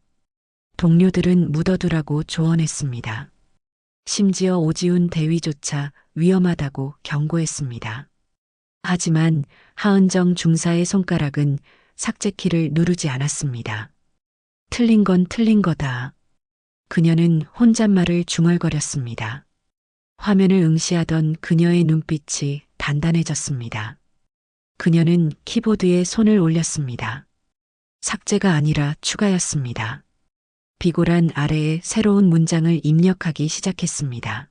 Speaker 1: 동료들은 묻어두라고 조언했습니다. 심지어 오지훈 대위조차 위험하다고 경고했습니다. 하지만 하은정 중사의 손가락은 삭제키를 누르지 않았습니다. 틀린 건 틀린 거다. 그녀는 혼잣말을 중얼거렸습니다. 화면을 응시하던 그녀의 눈빛이 단단해졌습니다. 그녀는 키보드에 손을 올렸습니다. 삭제가 아니라 추가였습니다. 비고란 아래에 새로운 문장을 입력하기 시작했습니다.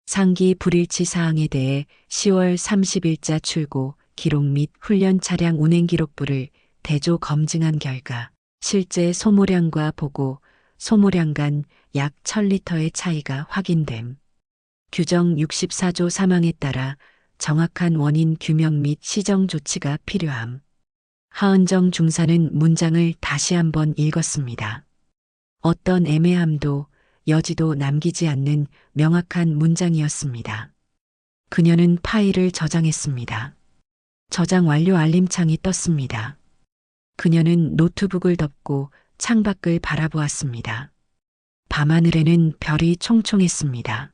Speaker 1: 상기 불일치 사항에 대해 10월 30일자 출고 기록 및 훈련 차량 운행 기록부를 대조 검증한 결과 실제 소모량과 보고 소모량 간 약 1000리터의 차이가 확인됨. 규정 64조 사망에 따라 정확한 원인 규명 및 시정 조치가 필요함. 하은정 중사는 문장을 다시 한번 읽었습니다. 어떤 애매함도 여지도 남기지 않는 명확한 문장이었습니다. 그녀는 파일을 저장했습니다. 저장 완료 알림창이 떴습니다. 그녀는 노트북을 덮고 창밖을 바라보았습니다. 밤하늘에는 별이 총총했습니다.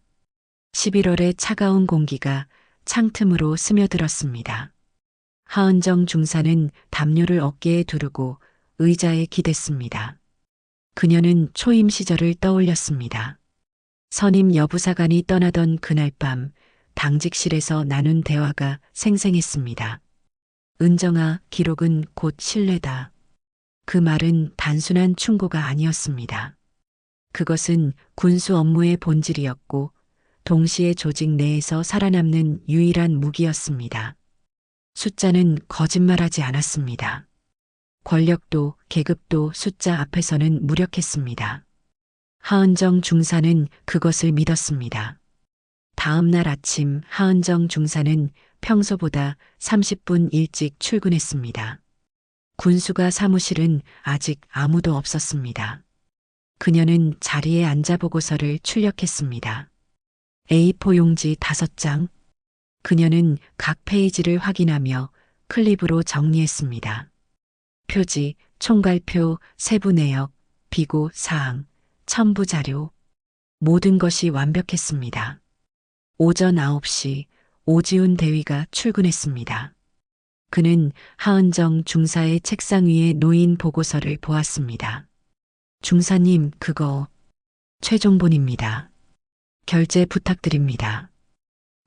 Speaker 1: 11월의 차가운 공기가 창틈으로 스며들었습니다. 하은정 중사는 담요를 어깨에 두르고 의자에 기댔습니다. 그녀는 초임 시절을 떠올렸습니다. 선임 여부사관이 떠나던 그날 밤 당직실에서 나눈 대화가 생생했습니다. 은정아, 기록은 곧 신뢰다. 그 말은 단순한 충고가 아니었습니다. 그것은 군수 업무의 본질이었고 동시에 조직 내에서 살아남는 유일한 무기였습니다. 숫자는 거짓말하지 않았습니다. 권력도 계급도 숫자 앞에서는 무력했습니다. 하은정 중사는 그것을 믿었습니다. 다음 날 아침 하은정 중사는 평소보다 30분 일찍 출근했습니다. 군수가 사무실은 아직 아무도 없었습니다. 그녀는 자리에 앉아 보고서를 출력했습니다. A4 용지 5장. 그녀는 각 페이지를 확인하며 클립으로 정리했습니다. 표지, 총괄표, 세부 내역, 비고 사항, 첨부 자료. 모든 것이 완벽했습니다. 오전 9시 오지훈 대위가 출근했습니다. 그는 하은정 중사의 책상 위에 놓인 보고서를 보았습니다. 중사님, 그거 최종본입니다. 결제 부탁드립니다.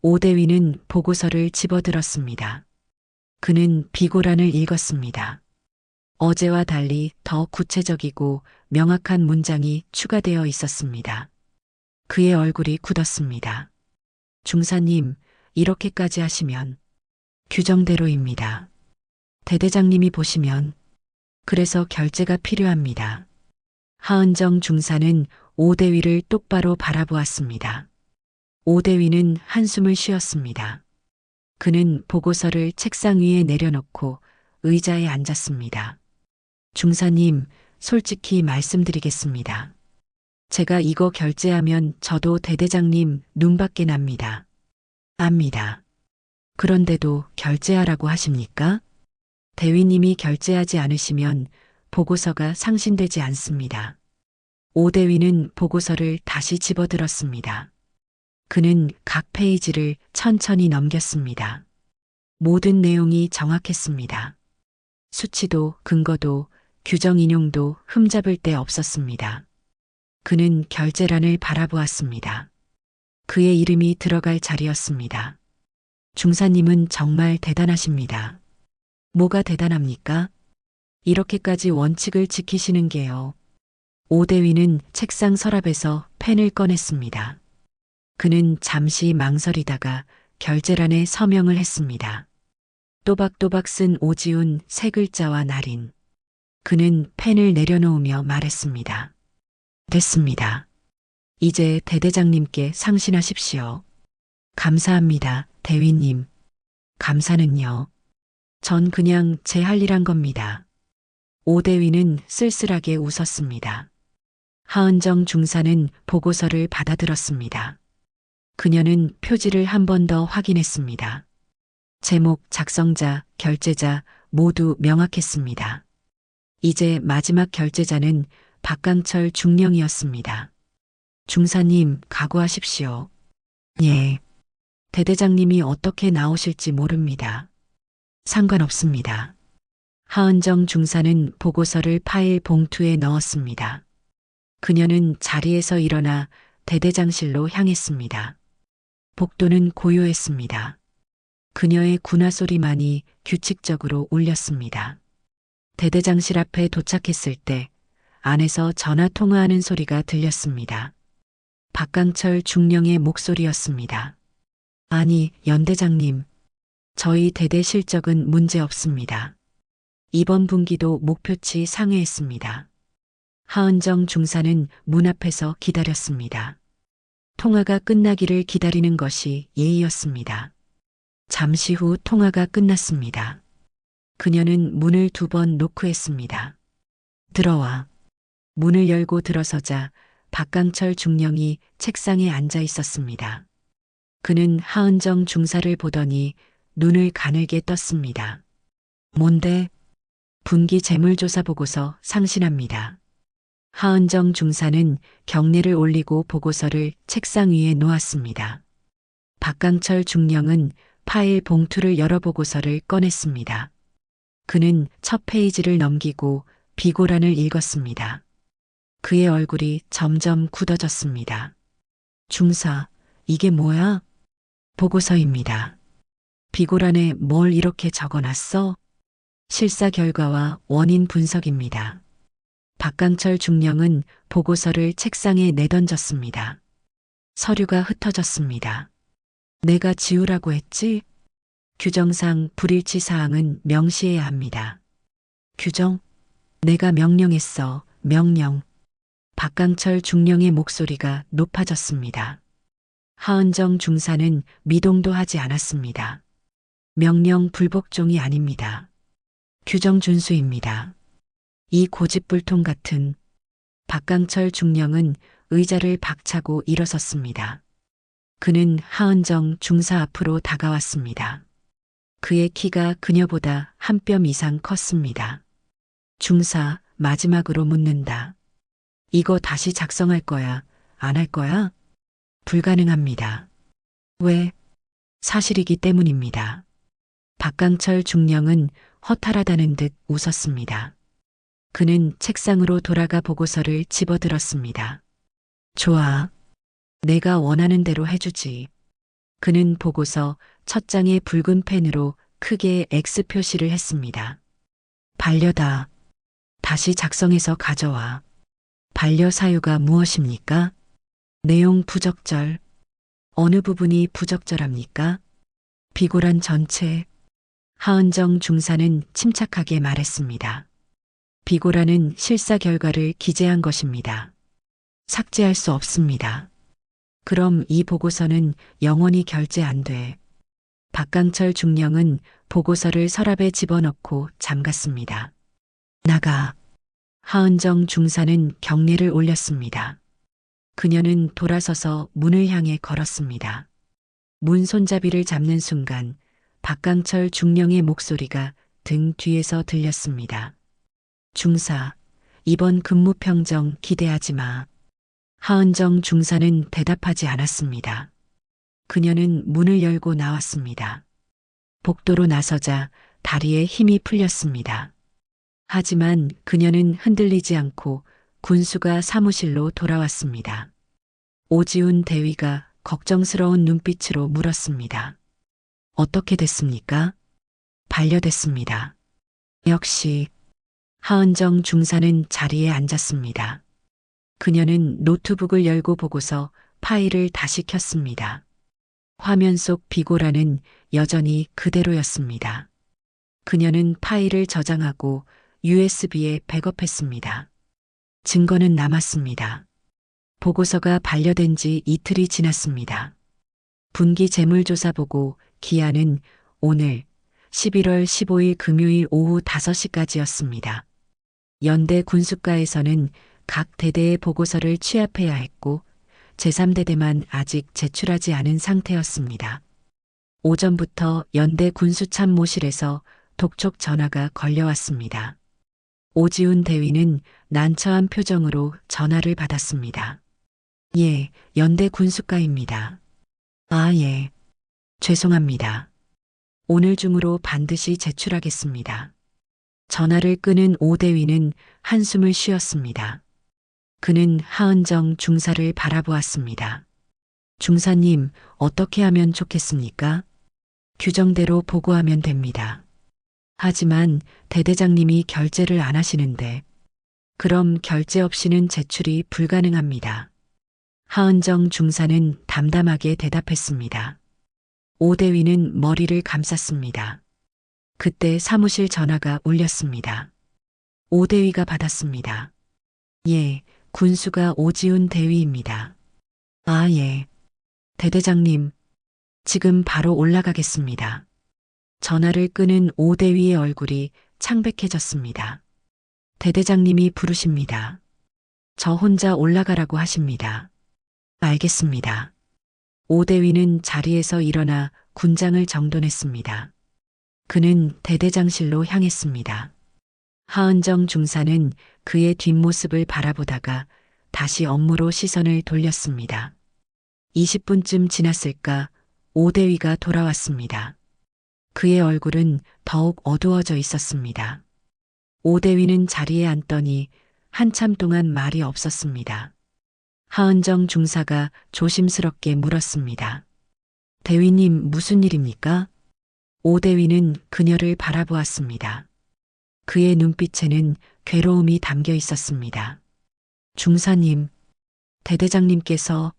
Speaker 1: 오대위는 보고서를 집어들었습니다. 그는 비고란을 읽었습니다. 어제와 달리 더 구체적이고 명확한 문장이 추가되어 있었습니다. 그의 얼굴이 굳었습니다. 중사님, 이렇게까지 하시면 규정대로입니다. 대대장님이 보시면 그래서 결제가 필요합니다. 하은정 중사는 오대위를 똑바로 바라보았습니다. 오대위는 한숨을 쉬었습니다. 그는 보고서를 책상 위에 내려놓고 의자에 앉았습니다. 중사님, 솔직히 말씀드리겠습니다. 제가 이거 결제하면 저도 대대장님 눈밖에 납니다. 압니다. 그런데도 결제하라고 하십니까? 대위님이 결제하지 않으시면 보고서가 상신되지 않습니다. 오대위는 보고서를 다시 집어들었습니다. 그는 각 페이지를 천천히 넘겼습니다. 모든 내용이 정확했습니다. 수치도 근거도 규정 인용도 흠잡을 데 없었습니다. 그는 결제란을 바라보았습니다. 그의 이름이 들어갈 자리였습니다. 중사님은 정말 대단하십니다. 뭐가 대단합니까? 이렇게까지 원칙을 지키시는 게요. 오대위는 책상 서랍에서 펜을 꺼냈습니다. 그는 잠시 망설이다가 결제란에 서명을 했습니다. 또박또박 쓴 오지훈 세 글자와 날인. 그는 펜을 내려놓으며 말했습니다. 됐습니다. 이제 대대장님께 상신하십시오. 감사합니다, 대위님. 감사는요. 전 그냥 제 할 일 한 겁니다. 오대위는 쓸쓸하게 웃었습니다. 하은정 중사는 보고서를 받아들었습니다. 그녀는 표지를 한 번 더 확인했습니다. 제목, 작성자, 결제자 모두 명확했습니다. 이제 마지막 결제자는 박강철 중령이었습니다. 중사님, 각오하십시오. 예. 대대장님이 어떻게 나오실지 모릅니다. 상관없습니다. 하은정 중사는 보고서를 파일 봉투에 넣었습니다. 그녀는 자리에서 일어나 대대장실로 향했습니다. 복도는 고요했습니다. 그녀의 군화 소리만이 규칙적으로 울렸습니다. 대대장실 앞에 도착했을 때 안에서 전화 통화하는 소리가 들렸습니다. 박강철 중령의 목소리였습니다. 아니, 연대장님. 저희 대대 실적은 문제 없습니다. 이번 분기도 목표치 상회했습니다. 하은정 중사는 문 앞에서 기다렸습니다. 통화가 끝나기를 기다리는 것이 예의였습니다. 잠시 후 통화가 끝났습니다. 그녀는 문을 2번 노크했습니다. 들어와. 문을 열고 들어서자 박강철 중령이 책상에 앉아 있었습니다. 그는 하은정 중사를 보더니 눈을 가늘게 떴습니다. 뭔데? 분기 재물조사 보고서 상신합니다. 하은정 중사는 경례를 올리고 보고서를 책상 위에 놓았습니다. 박강철 중령은 파일 봉투를 열어 보고서를 꺼냈습니다. 그는 첫 페이지를 넘기고 비고란을 읽었습니다. 그의 얼굴이 점점 굳어졌습니다. 중사, 이게 뭐야? 보고서입니다. 비고란에 뭘 이렇게 적어놨어? 실사 결과와 원인 분석입니다. 박강철 중령은 보고서를 책상에 내던졌습니다. 서류가 흩어졌습니다. 내가 지우라고 했지? 규정상 불일치 사항은 명시해야 합니다. 규정? 내가 명령했어, 명령. 박강철 중령의 목소리가 높아졌습니다. 하은정 중사는 미동도 하지 않았습니다. 명령 불복종이 아닙니다. 규정 준수입니다. 이 고집불통 같은. 박강철 중령은 의자를 박차고 일어섰습니다. 그는 하은정 중사 앞으로 다가왔습니다. 그의 키가 그녀보다 한 뼘 이상 컸습니다. 중사, 마지막으로 묻는다. 이거 다시 작성할 거야, 안 할 거야? 불가능합니다. 왜? 사실이기 때문입니다. 박강철 중령은 허탈하다는 듯 웃었습니다. 그는 책상으로 돌아가 보고서를 집어들었습니다. 좋아. 내가 원하는 대로 해주지. 그는 보고서 첫 장에 붉은 펜으로 크게 X 표시를 했습니다. 반려다. 다시 작성해서 가져와. 반려 사유가 무엇입니까? 내용 부적절. 어느 부분이 부적절합니까? 비고란 전체. 하은정 중사는 침착하게 말했습니다. 비고란은 실사 결과를 기재한 것입니다. 삭제할 수 없습니다. 그럼 이 보고서는 영원히 결제 안 돼. 박강철 중령은 보고서를 서랍에 집어넣고 잠갔습니다. 나가. 하은정 중사는 경례를 올렸습니다. 그녀는 돌아서서 문을 향해 걸었습니다. 문 손잡이를 잡는 순간 박강철 중령의 목소리가 등 뒤에서 들렸습니다. 중사, 이번 근무평정 기대하지 마. 하은정 중사는 대답하지 않았습니다. 그녀는 문을 열고 나왔습니다. 복도로 나서자 다리에 힘이 풀렸습니다. 하지만 그녀는 흔들리지 않고 군수가 사무실로 돌아왔습니다. 오지훈 대위가 걱정스러운 눈빛으로 물었습니다. 어떻게 됐습니까? 반려됐습니다. 역시 하은정 중사는 자리에 앉았습니다. 그녀는 노트북을 열고 보고서 파일을 다시 켰습니다. 화면 속 비고라는 여전히 그대로였습니다. 그녀는 파일을 저장하고 USB에 백업했습니다. 증거는 남았습니다. 보고서가 반려된 지 이틀이 지났습니다. 분기 재물조사 보고 기한은 오늘 11월 15일 금요일 오후 5시까지였습니다. 연대 군수과에서는 각 대대의 보고서를 취합해야 했고 제3대대만 아직 제출하지 않은 상태였습니다. 오전부터 연대 군수참모실에서 독촉 전화가 걸려왔습니다. 오지훈 대위는 난처한 표정으로 전화를 받았습니다. 예, 연대 군수과입니다. 아, 예. 죄송합니다. 오늘 중으로 반드시 제출하겠습니다. 전화를 끄는 오 대위는 한숨을 쉬었습니다. 그는 하은정 중사를 바라보았습니다. 중사님, 어떻게 하면 좋겠습니까? 규정대로 보고하면 됩니다. 하지만 대대장님이 결제를 안 하시는데, 그럼 결제 없이는 제출이 불가능합니다. 하은정 중사는 담담하게 대답했습니다. 오 대위는 머리를 감쌌습니다. 그때 사무실 전화가 울렸습니다. 오 대위가 받았습니다. 예, 군수가 오지훈 대위입니다. 아, 예. 대대장님, 지금 바로 올라가겠습니다. 전화를 끄는 오 대위의 얼굴이 창백해졌습니다. 대대장님이 부르십니다. 저 혼자 올라가라고 하십니다. 알겠습니다. 오 대위는 자리에서 일어나 군장을 정돈했습니다. 그는 대대장실로 향했습니다. 하은정 중사는 그의 뒷모습을 바라보다가 다시 업무로 시선을 돌렸습니다. 20분쯤 지났을까 오 대위가 돌아왔습니다. 그의 얼굴은 더욱 어두워져 있었습니다. 오 대위는 자리에 앉더니 한참 동안 말이 없었습니다. 하은정 중사가 조심스럽게 물었습니다. 대위님 무슨 일입니까? 오 대위는 그녀를 바라보았습니다. 그의 눈빛에는 괴로움이 담겨 있었습니다. 중사님, 대대장님께서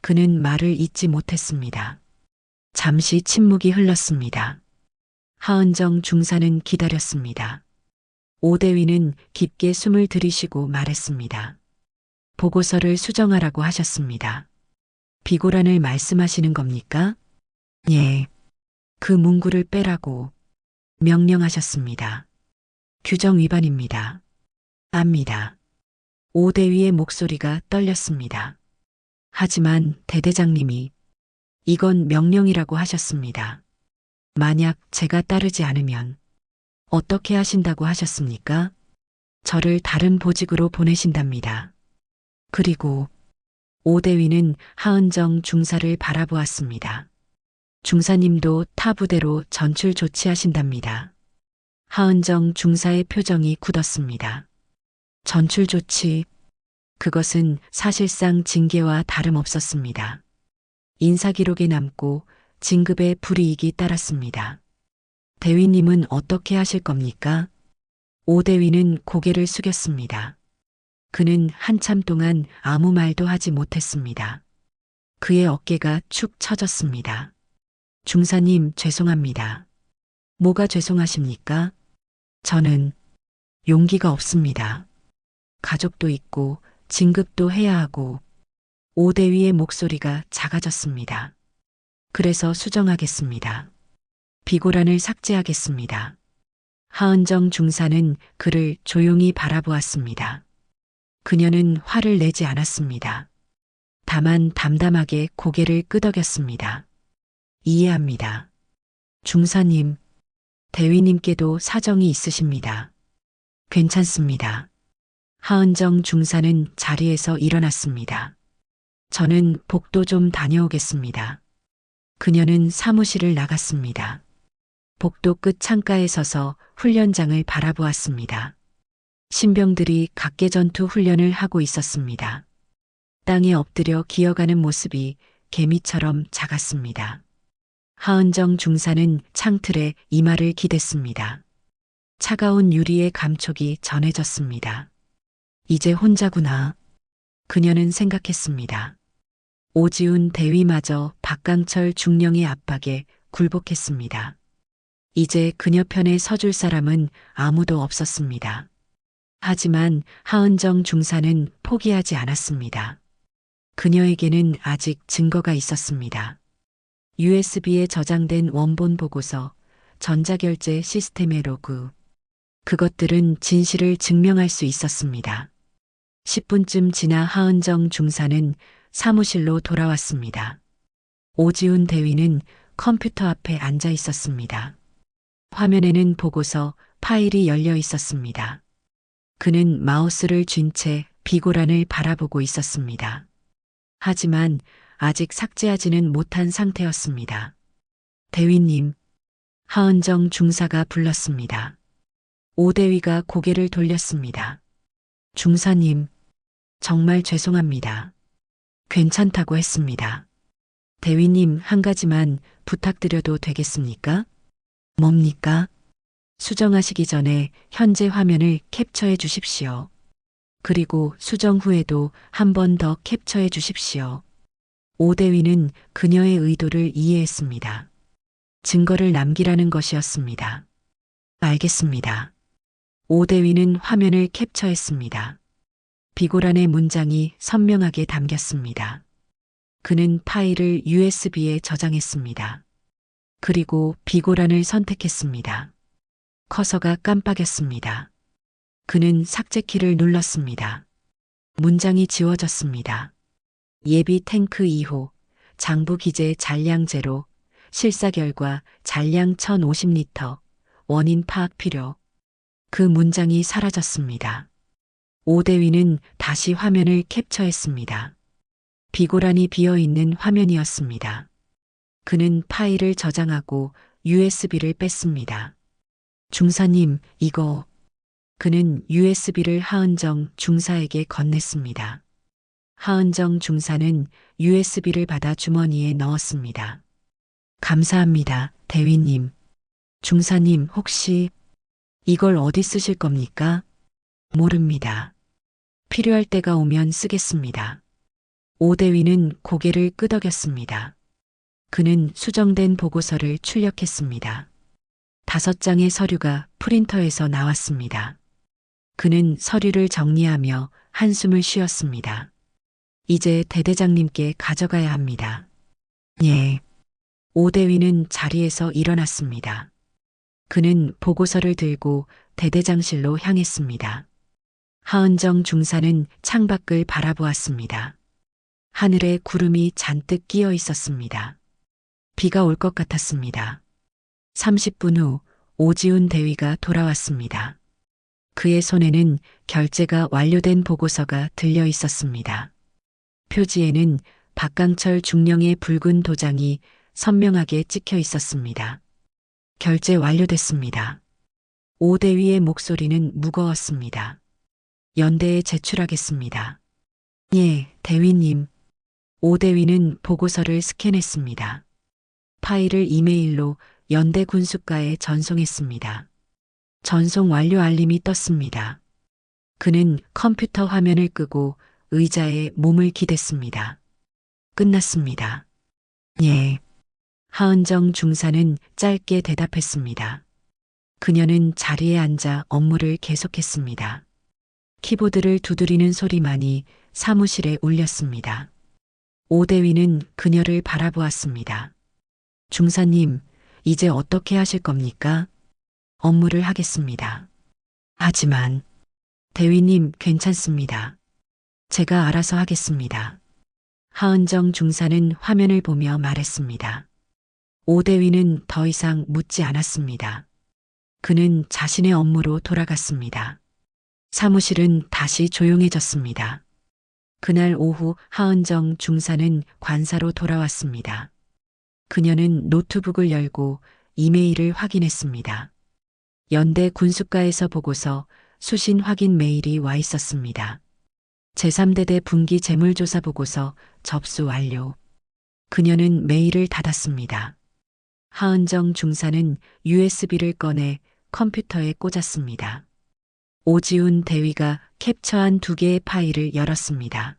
Speaker 1: 그는 말을 잇지 못했습니다. 잠시 침묵이 흘렀습니다. 하은정 중사는 기다렸습니다. 오 대위는 깊게 숨을 들이쉬고 말했습니다. 보고서를 수정하라고 하셨습니다. 비고란을 말씀하시는 겁니까? 예. 그 문구를 빼라고 명령하셨습니다. 규정 위반입니다. 압니다. 오 대위의 목소리가 떨렸습니다. 하지만 대대장님이 이건 명령이라고 하셨습니다. 만약 제가 따르지 않으면 어떻게 하신다고 하셨습니까? 저를 다른 보직으로 보내신답니다. 그리고 오 대위는 하은정 중사를 바라보았습니다. 중사님도 타 부대로 전출 조치하신답니다. 하은정 중사의 표정이 굳었습니다. 전출 조치, 그것은 사실상 징계와 다름없었습니다. 인사기록에 남고 진급에 불이익이 따랐습니다. 대위님은 어떻게 하실 겁니까? 오 대위는 고개를 숙였습니다. 그는 한참 동안 아무 말도 하지 못했습니다. 그의 어깨가 축 처졌습니다. 중사님, 죄송합니다. 뭐가 죄송하십니까? 저는 용기가 없습니다. 가족도 있고 진급도 해야 하고. 오 대위의 목소리가 작아졌습니다. 그래서 수정하겠습니다. 비고란을 삭제하겠습니다. 하은정 중사는 그를 조용히 바라보았습니다. 그녀는 화를 내지 않았습니다. 다만 담담하게 고개를 끄덕였습니다. 이해합니다. 중사님, 대위님께도 사정이 있으십니다. 괜찮습니다. 하은정 중사는 자리에서 일어났습니다. 저는 복도 좀 다녀오겠습니다. 그녀는 사무실을 나갔습니다. 복도 끝 창가에 서서 훈련장을 바라보았습니다. 신병들이 각개전투 훈련을 하고 있었습니다. 땅에 엎드려 기어가는 모습이 개미처럼 작았습니다. 하은정 중사는 창틀에 이마를 기댔습니다. 차가운 유리의 감촉이 전해졌습니다. 이제 혼자구나. 그녀는 생각했습니다. 오지훈 대위마저 박강철 중령의 압박에 굴복했습니다. 이제 그녀 편에 서줄 사람은 아무도 없었습니다. 하지만 하은정 중사는 포기하지 않았습니다. 그녀에게는 아직 증거가 있었습니다. USB에 저장된 원본 보고서, 전자결제 시스템의 로그. 그것들은 진실을 증명할 수 있었습니다. 10분쯤 지나 하은정 중사는 사무실로 돌아왔습니다. 오지훈 대위는 컴퓨터 앞에 앉아 있었습니다. 화면에는 보고서 파일이 열려 있었습니다. 그는 마우스를 쥔 채 비고란을 바라보고 있었습니다. 하지만 아직 삭제하지는 못한 상태였습니다. 대위님, 하은정 중사가 불렀습니다. 오 대위가 고개를 돌렸습니다. 중사님, 정말 죄송합니다. 괜찮다고 했습니다. 대위님, 한 가지만 부탁드려도 되겠습니까? 뭡니까? 수정하시기 전에 현재 화면을 캡처해 주십시오. 그리고 수정 후에도 한 번 더 캡처해 주십시오. 오 대위는 그녀의 의도를 이해했습니다. 증거를 남기라는 것이었습니다. 알겠습니다. 오 대위는 화면을 캡처했습니다. 비고란의 문장이 선명하게 담겼습니다. 그는 파일을 USB에 저장했습니다. 그리고 비고란을 선택했습니다. 커서가 깜빡였습니다. 그는 삭제키를 눌렀습니다. 문장이 지워졌습니다. 예비 탱크 2호, 장부 기재 잔량 제로, 실사 결과 잔량 1050리터, 원인 파악 필요. 그 문장이 사라졌습니다. 오 대위는 다시 화면을 캡처했습니다. 비고란이 비어있는 화면이었습니다. 그는 파일을 저장하고 USB를 뺐습니다. 중사님, 이거. 그는 USB를 하은정 중사에게 건넸습니다. 하은정 중사는 USB를 받아 주머니에 넣었습니다. 감사합니다, 대위님. 중사님, 혹시 이걸 어디 쓰실 겁니까? 모릅니다. 필요할 때가 오면 쓰겠습니다. 오 대위는 고개를 끄덕였습니다. 그는 수정된 보고서를 출력했습니다. 5장의 서류가 프린터에서 나왔습니다. 그는 서류를 정리하며 한숨을 쉬었습니다. 이제 대대장님께 가져가야 합니다. 예. 오 대위는 자리에서 일어났습니다. 그는 보고서를 들고 대대장실로 향했습니다. 하은정 중사는 창밖을 바라보았습니다. 하늘에 구름이 잔뜩 끼어 있었습니다. 비가 올 것 같았습니다. 30분 후 오지훈 대위가 돌아왔습니다. 그의 손에는 결제가 완료된 보고서가 들려 있었습니다. 표지에는 박강철 중령의 붉은 도장이 선명하게 찍혀 있었습니다. 결제 완료됐습니다. 오 대위의 목소리는 무거웠습니다. 연대에 제출하겠습니다. 예, 대위님. 오 대위는 보고서를 스캔했습니다. 파일을 이메일로 연대 군수과에 전송했습니다. 전송 완료 알림이 떴습니다. 그는 컴퓨터 화면을 끄고 의자에 몸을 기댔습니다. 끝났습니다. 예. 하은정 중사는 짧게 대답했습니다. 그녀는 자리에 앉아 업무를 계속했습니다. 키보드를 두드리는 소리만이 사무실에 울렸습니다. 오대위는 그녀를 바라보았습니다. 중사님, 이제 어떻게 하실 겁니까? 업무를 하겠습니다. 하지만, 대위님 괜찮습니다. 제가 알아서 하겠습니다. 하은정 중사는 화면을 보며 말했습니다. 오대위는 더 이상 묻지 않았습니다. 그는 자신의 업무로 돌아갔습니다. 사무실은 다시 조용해졌습니다. 그날 오후 하은정 중사는 관사로 돌아왔습니다. 그녀는 노트북을 열고 이메일을 확인했습니다. 연대 군수과에서 보고서 수신 확인 메일이 와 있었습니다. 제3대대 분기 재물조사 보고서 접수 완료. 그녀는 메일을 닫았습니다. 하은정 중사는 USB를 꺼내 컴퓨터에 꽂았습니다. 오지훈 대위가 캡처한 2개의 파일을 열었습니다.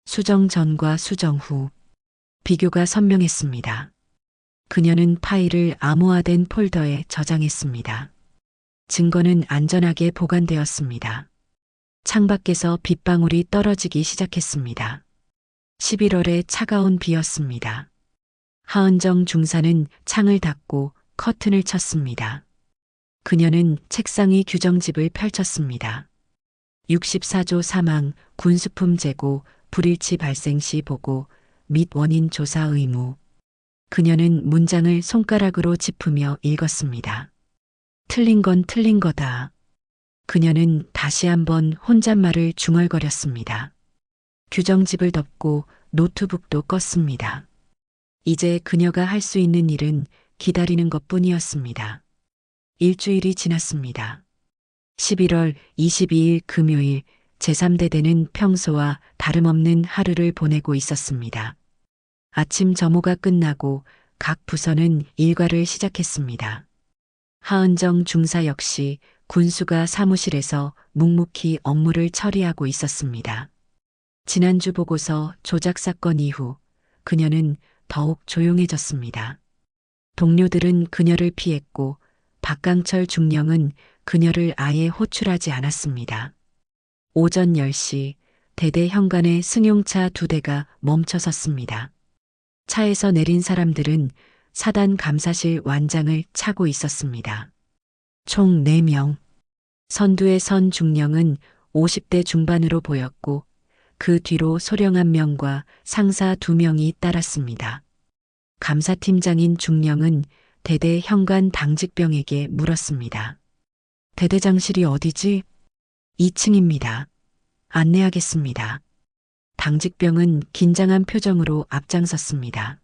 Speaker 1: 수정 전과 수정 후. 비교가 선명했습니다. 그녀는 파일을 암호화된 폴더에 저장했습니다. 증거는 안전하게 보관되었습니다. 창밖에서 빗방울이 떨어지기 시작했습니다. 11월의 차가운 비였습니다. 하은정 중사는 창을 닫고 커튼을 쳤습니다. 그녀는 책상 위 규정집을 펼쳤습니다. 64조 사망, 군수품 재고, 불일치 발생 시 보고, 및 원인 조사 의무. 그녀는 문장을 손가락으로 짚으며 읽었습니다. 틀린 건 틀린 거다. 그녀는 다시 한번 혼잣말을 중얼거렸습니다. 규정집을 덮고 노트북도 껐습니다. 이제 그녀가 할 수 있는 일은 기다리는 것뿐이었습니다. 일주일이 지났습니다. 11월 22일 금요일 제3대대는 평소와 다름없는 하루를 보내고 있었습니다. 아침 점호가 끝나고 각 부서는 일과를 시작했습니다. 하은정 중사 역시 군수가 사무실에서 묵묵히 업무를 처리하고 있었습니다. 지난주 보고서 조작 사건 이후 그녀는 더욱 조용해졌습니다. 동료들은 그녀를 피했고 박강철 중령은 그녀를 아예 호출하지 않았습니다. 오전 10시 대대 현관에 승용차 2대가 멈춰 섰습니다. 차에서 내린 사람들은 사단 감사실 완장을 차고 있었습니다. 총 4명. 선두의 선 중령은 50대 중반으로 보였고 그 뒤로 소령 1명과 상사 2명이 따랐습니다. 감사팀장인 중령은 대대 현관 당직병에게 물었습니다. 대대장실이 어디지? 2층입니다. 안내하겠습니다. 당직병은 긴장한 표정으로 앞장섰습니다.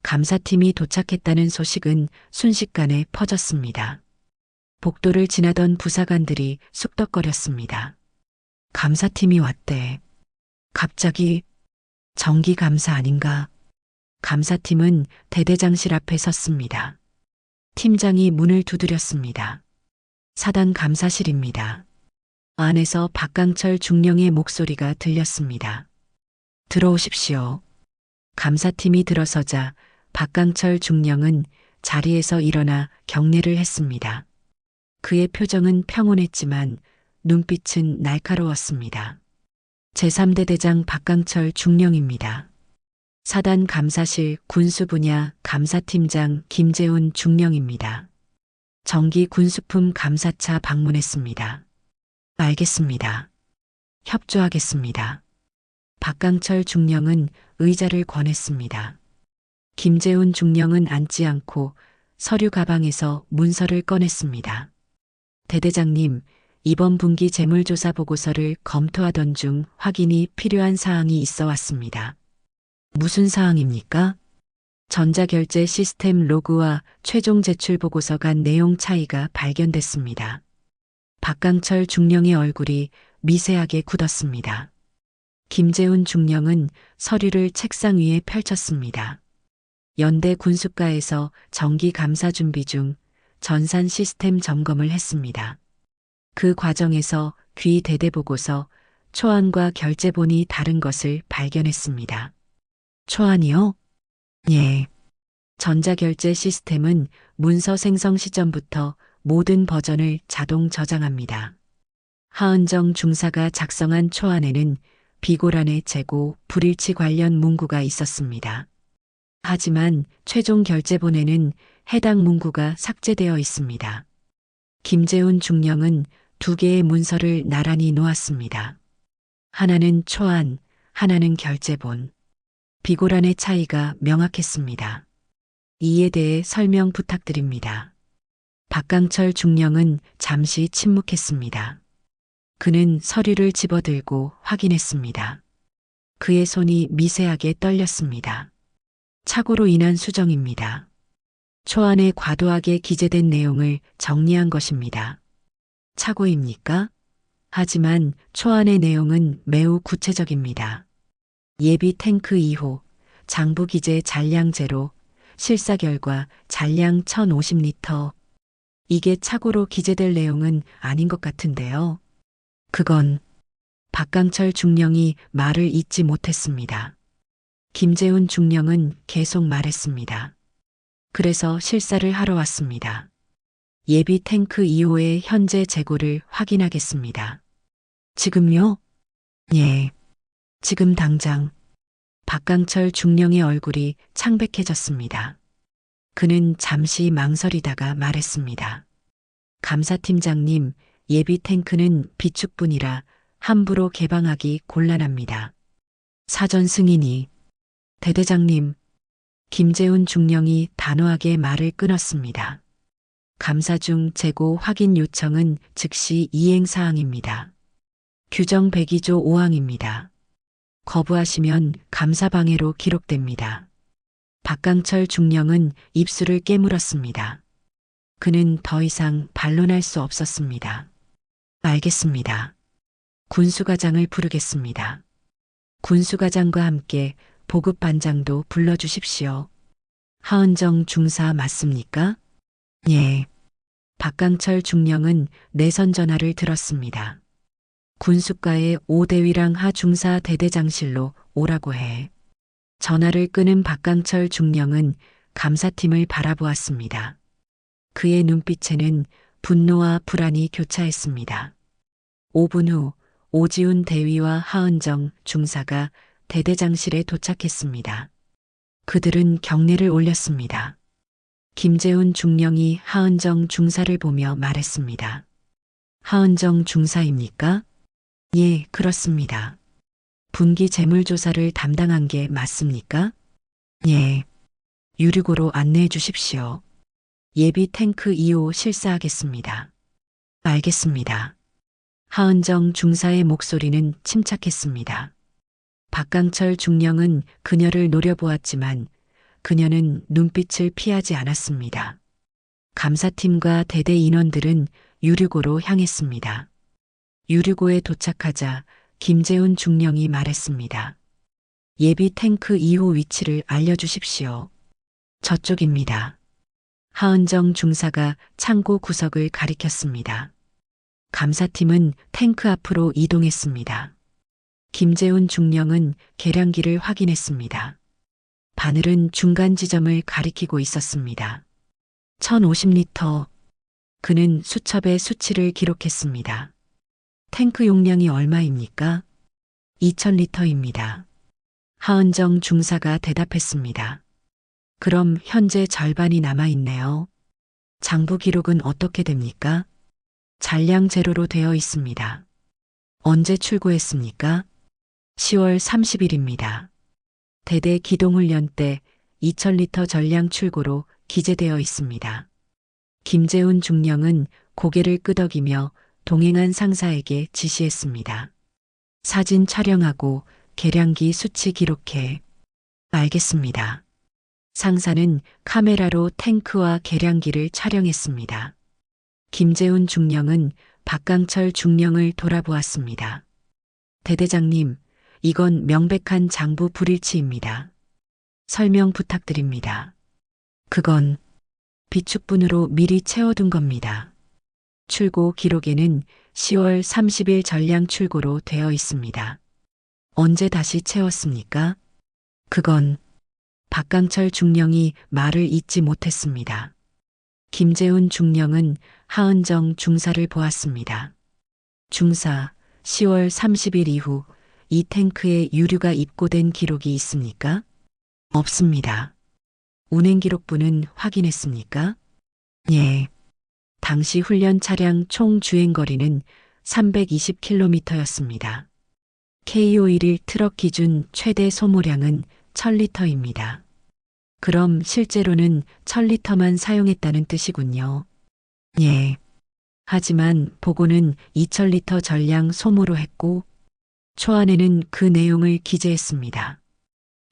Speaker 1: 감사팀이 도착했다는 소식은 순식간에 퍼졌습니다. 복도를 지나던 부사관들이 쑥덕거렸습니다. 감사팀이 왔대. 갑자기 정기감사 아닌가? 감사팀은 대대장실 앞에 섰습니다. 팀장이 문을 두드렸습니다. 사단 감사실입니다. 안에서 박강철 중령의 목소리가 들렸습니다. 들어오십시오. 감사팀이 들어서자 박강철 중령은 자리에서 일어나 경례를 했습니다. 그의 표정은 평온했지만 눈빛은 날카로웠습니다. 제3대 대장 박강철 중령입니다. 사단 감사실 군수분야 감사팀장 김재훈 중령입니다. 정기 군수품 감사차 방문했습니다. 알겠습니다. 협조하겠습니다. 박강철 중령은 의자를 권했습니다. 김재훈 중령은 앉지 않고 서류 가방에서 문서를 꺼냈습니다. 대대장님, 이번 분기 재물조사 보고서를 검토하던 중 확인이 필요한 사항이 있어 왔습니다. 무슨 사항입니까? 전자결제 시스템 로그와 최종 제출 보고서 간 내용 차이가 발견됐습니다. 박강철 중령의 얼굴이 미세하게 굳었습니다. 김재훈 중령은 서류를 책상 위에 펼쳤습니다. 연대 군수과에서 정기 감사 준비 중 전산 시스템 점검을 했습니다. 그 과정에서 귀 대대 보고서 초안과 결제본이 다른 것을 발견했습니다. 초안이요? 예. 전자결제 시스템은 문서 생성 시점부터 모든 버전을 자동 저장합니다. 하은정 중사가 작성한 초안에는 비고란의 재고, 불일치 관련 문구가 있었습니다. 하지만 최종 결제본에는 해당 문구가 삭제되어 있습니다. 김재훈 중령은 두 개의 문서를 나란히 놓았습니다. 하나는 초안, 하나는 결제본. 비고란의 차이가 명확했습니다. 이에 대해 설명 부탁드립니다. 박강철 중령은 잠시 침묵했습니다. 그는 서류를 집어들고 확인했습니다. 그의 손이 미세하게 떨렸습니다. 착오로 인한 수정입니다. 초안에 과도하게 기재된 내용을 정리한 것입니다. 착오입니까? 하지만 초안의 내용은 매우 구체적입니다. 예비 탱크 2호, 장부 기재 잔량 제로, 실사 결과 잔량 1050리터. 이게 착오로 기재될 내용은 아닌 것 같은데요. 그건 박강철 중령이 말을 잇지 못했습니다. 김재훈 중령은 계속 말했습니다. 그래서 실사를 하러 왔습니다. 예비 탱크 2호의 현재 재고를 확인하겠습니다. 지금요? 예. 지금 당장. 박강철 중령의 얼굴이 창백해졌습니다. 그는 잠시 망설이다가 말했습니다. 감사팀장님, 예비 탱크는 비축분이라 함부로 개방하기 곤란합니다. 사전 승인이. 대대장님. 김재훈 중령이 단호하게 말을 끊었습니다. 감사 중 재고 확인 요청은 즉시 이행사항입니다. 규정 102조 5항입니다. 거부하시면 감사방해로 기록됩니다. 박강철 중령은 입술을 깨물었습니다. 그는 더 이상 반론할 수 없었습니다. 알겠습니다. 군수과장을 부르겠습니다. 군수과장과 함께 보급반장도 불러주십시오. 하은정 중사 맞습니까? 예. 박강철 중령은 내선 전화를 들었습니다. 군수과의 오대위랑 하 중사 대대장실로 오라고 해. 전화를 끊은 박강철 중령은 감사팀을 바라보았습니다. 그의 눈빛에는 분노와 불안이 교차했습니다. 5분 후 오지훈 대위와 하은정 중사가 대대장실에 도착했습니다. 그들은 경례를 올렸습니다. 김재훈 중령이 하은정 중사를 보며 말했습니다. 하은정 중사입니까? 예, 그렇습니다. 분기 재물조사를 담당한 게 맞습니까? 예. 유류고로 안내해 주십시오. 예비 탱크 2호 실사하겠습니다. 알겠습니다. 하은정 중사의 목소리는 침착했습니다. 박강철 중령은 그녀를 노려보았지만 그녀는 눈빛을 피하지 않았습니다. 감사팀과 대대 인원들은 유류고로 향했습니다. 유류고에 도착하자 김재훈 중령이 말했습니다. 예비 탱크 2호 위치를 알려주십시오. 저쪽입니다. 하은정 중사가 창고 구석을 가리켰습니다. 감사팀은 탱크 앞으로 이동했습니다. 김재훈 중령은 계량기를 확인했습니다. 바늘은 중간 지점을 가리키고 있었습니다. 1050리터. 그는 수첩에 수치를 기록했습니다. 탱크 용량이 얼마입니까? 2000리터입니다. 하은정 중사가 대답했습니다. 그럼 현재 절반이 남아있네요. 장부 기록은 어떻게 됩니까? 잔량 제로로 되어 있습니다. 언제 출고했습니까? 10월 30일입니다. 대대 기동훈련 때 2000리터 전량 출고로 기재되어 있습니다. 김재훈 중령은 고개를 끄덕이며 동행한 상사에게 지시했습니다. 사진 촬영하고 계량기 수치 기록해. 알겠습니다. 상사는 카메라로 탱크와 계량기를 촬영했습니다. 김재훈 중령은 박강철 중령을 돌아보았습니다. 대대장님, 이건 명백한 장부 불일치입니다. 설명 부탁드립니다. 그건 비축분으로 미리 채워둔 겁니다. 출고 기록에는 10월 30일 전량 출고로 되어 있습니다. 언제 다시 채웠습니까? 그건 박강철 중령이 말을 잇지 못했습니다. 김재훈 중령은 하은정 중사를 보았습니다. 중사, 10월 30일 이후 이 탱크에 유류가 입고된 기록이 있습니까? 없습니다. 운행 기록부는 확인했습니까? 예. 당시 훈련 차량 총 주행거리는 320km였습니다. K511 트럭 기준 최대 소모량은 1000리터입니다. 그럼 실제로는 1000리터만 사용했다는 뜻이군요. 예. 하지만 보고는 2000리터 전량 소모로 했고 초안에는 그 내용을 기재했습니다.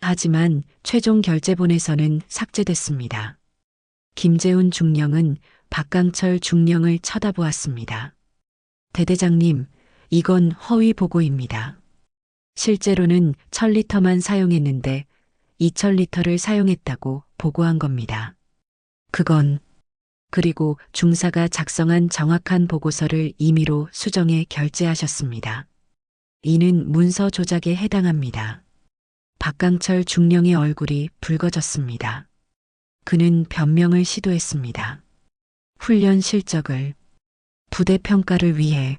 Speaker 1: 하지만 최종 결제본에서는 삭제됐습니다. 김재훈 중령은 박강철 중령을 쳐다보았습니다. 대대장님, 이건 허위 보고입니다. 실제로는 1000리터만 사용했는데 2000리터를 사용했다고 보고한 겁니다. 그건 그리고 중사가 작성한 정확한 보고서를 임의로 수정해 결제하셨습니다. 이는 문서 조작에 해당합니다. 박강철 중령의 얼굴이 붉어졌습니다. 그는 변명을 시도했습니다. 훈련 실적을 부대 평가를 위해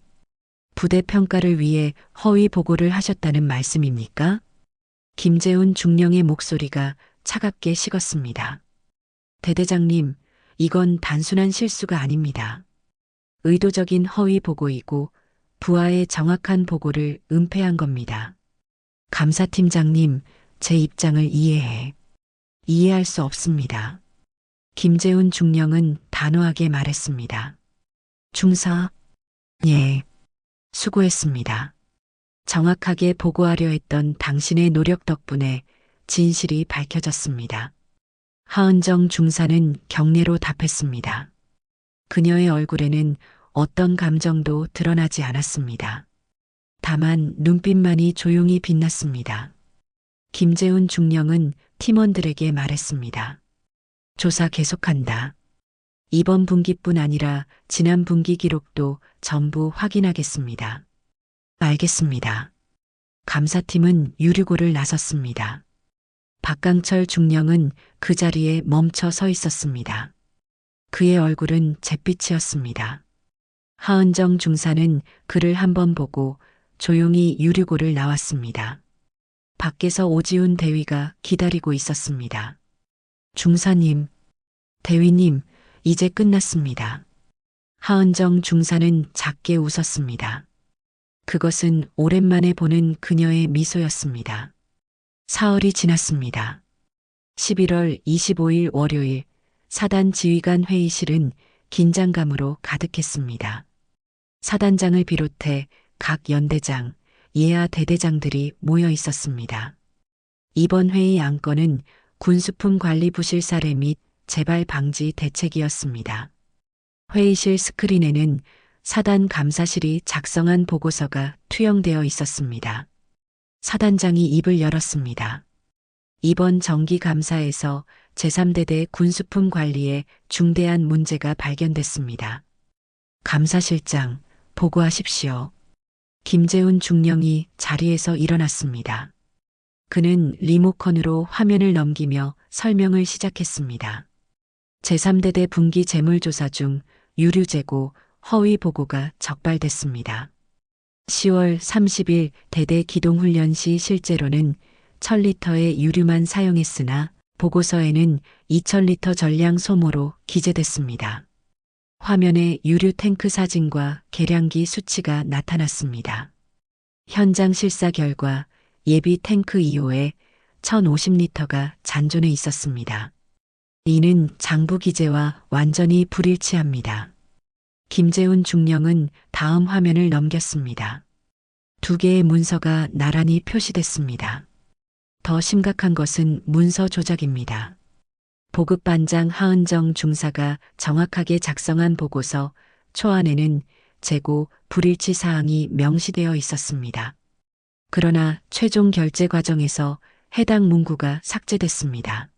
Speaker 1: 허위 보고를 하셨다는 말씀입니까? 김재훈 중령의 목소리가 차갑게 식었습니다. 대대장님, 이건 단순한 실수가 아닙니다. 의도적인 허위 보고이고 부하의 정확한 보고를 은폐한 겁니다. 감사팀장님, 제 입장을 이해할 수 없습니다. 김재훈 중령은 단호하게 말했습니다. 중사, 예, 수고했습니다. 정확하게 보고하려 했던 당신의 노력 덕분에 진실이 밝혀졌습니다. 하은정 중사는 경례로 답했습니다. 그녀의 얼굴에는 어떤 감정도 드러나지 않았습니다. 다만 눈빛만이 조용히 빛났습니다. 김재훈 중령은 팀원들에게 말했습니다. 조사 계속한다. 이번 분기뿐 아니라 지난 분기 기록도 전부 확인하겠습니다. 알겠습니다. 감사팀은 유류고를 나섰습니다. 박강철 중령은 그 자리에 멈춰 서 있었습니다. 그의 얼굴은 잿빛이었습니다. 하은정 중사는 그를 한번 보고 조용히 유류고를 나왔습니다. 밖에서 오지훈 대위가 기다리고 있었습니다. 중사님, 대위님, 이제 끝났습니다. 하은정 중사는 작게 웃었습니다. 그것은 오랜만에 보는 그녀의 미소였습니다. 사흘이 지났습니다. 11월 25일 월요일 사단 지휘관 회의실은 긴장감으로 가득했습니다. 사단장을 비롯해 각 연대장, 예하 대대장들이 모여 있었습니다. 이번 회의 안건은 군수품 관리 부실 사례 및 재발 방지 대책이었습니다. 회의실 스크린에는 사단 감사실이 작성한 보고서가 투영되어 있었습니다. 사단장이 입을 열었습니다. 이번 정기 감사에서 제3대대 군수품 관리에 중대한 문제가 발견됐습니다. 감사실장, 보고하십시오. 김재훈 중령이 자리에서 일어났습니다. 그는 리모컨으로 화면을 넘기며 설명을 시작했습니다. 제3대대 분기 재물조사 중 유류 재고, 허위 보고가 적발됐습니다. 10월 30일 대대 기동훈련 시 실제로는 1000리터의 유류만 사용했으나 보고서에는 2000리터 전량 소모로 기재됐습니다. 화면에 유류 탱크 사진과 계량기 수치가 나타났습니다. 현장 실사 결과 예비 탱크 2호에 1050리터가 잔존해 있었습니다. 이는 장부 기재와 완전히 불일치합니다. 김재훈 중령은 다음 화면을 넘겼습니다. 두 개의 문서가 나란히 표시됐습니다. 더 심각한 것은 문서 조작입니다. 보급반장 하은정 중사가 정확하게 작성한 보고서 초안에는 재고 불일치 사항이 명시되어 있었습니다. 그러나 최종 결제 과정에서 해당 문구가 삭제됐습니다.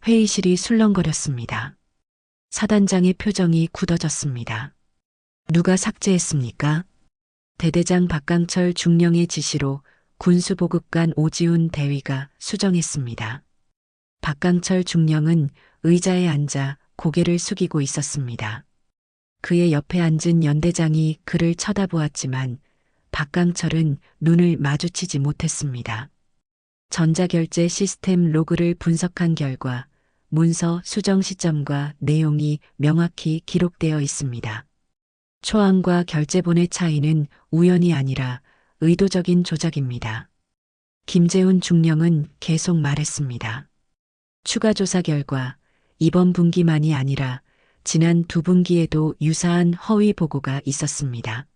Speaker 1: 회의실이 술렁거렸습니다. 사단장의 표정이 굳어졌습니다. 누가 삭제했습니까? 대대장 박강철 중령의 지시로 군수보급관 오지훈 대위가 수정했습니다. 박강철 중령은 의자에 앉아 고개를 숙이고 있었습니다. 그의 옆에 앉은 연대장이 그를 쳐다보았지만 박강철은 눈을 마주치지 못했습니다. 전자결제 시스템 로그를 분석한 결과 문서 수정 시점과 내용이 명확히 기록되어 있습니다. 초안과 결제본의 차이는 우연이 아니라 의도적인 조작입니다. 김재훈 중령은 계속 말했습니다. 추가 조사 결과 이번 분기만이 아니라 지난 두 분기에도 유사한 허위 보고가 있었습니다.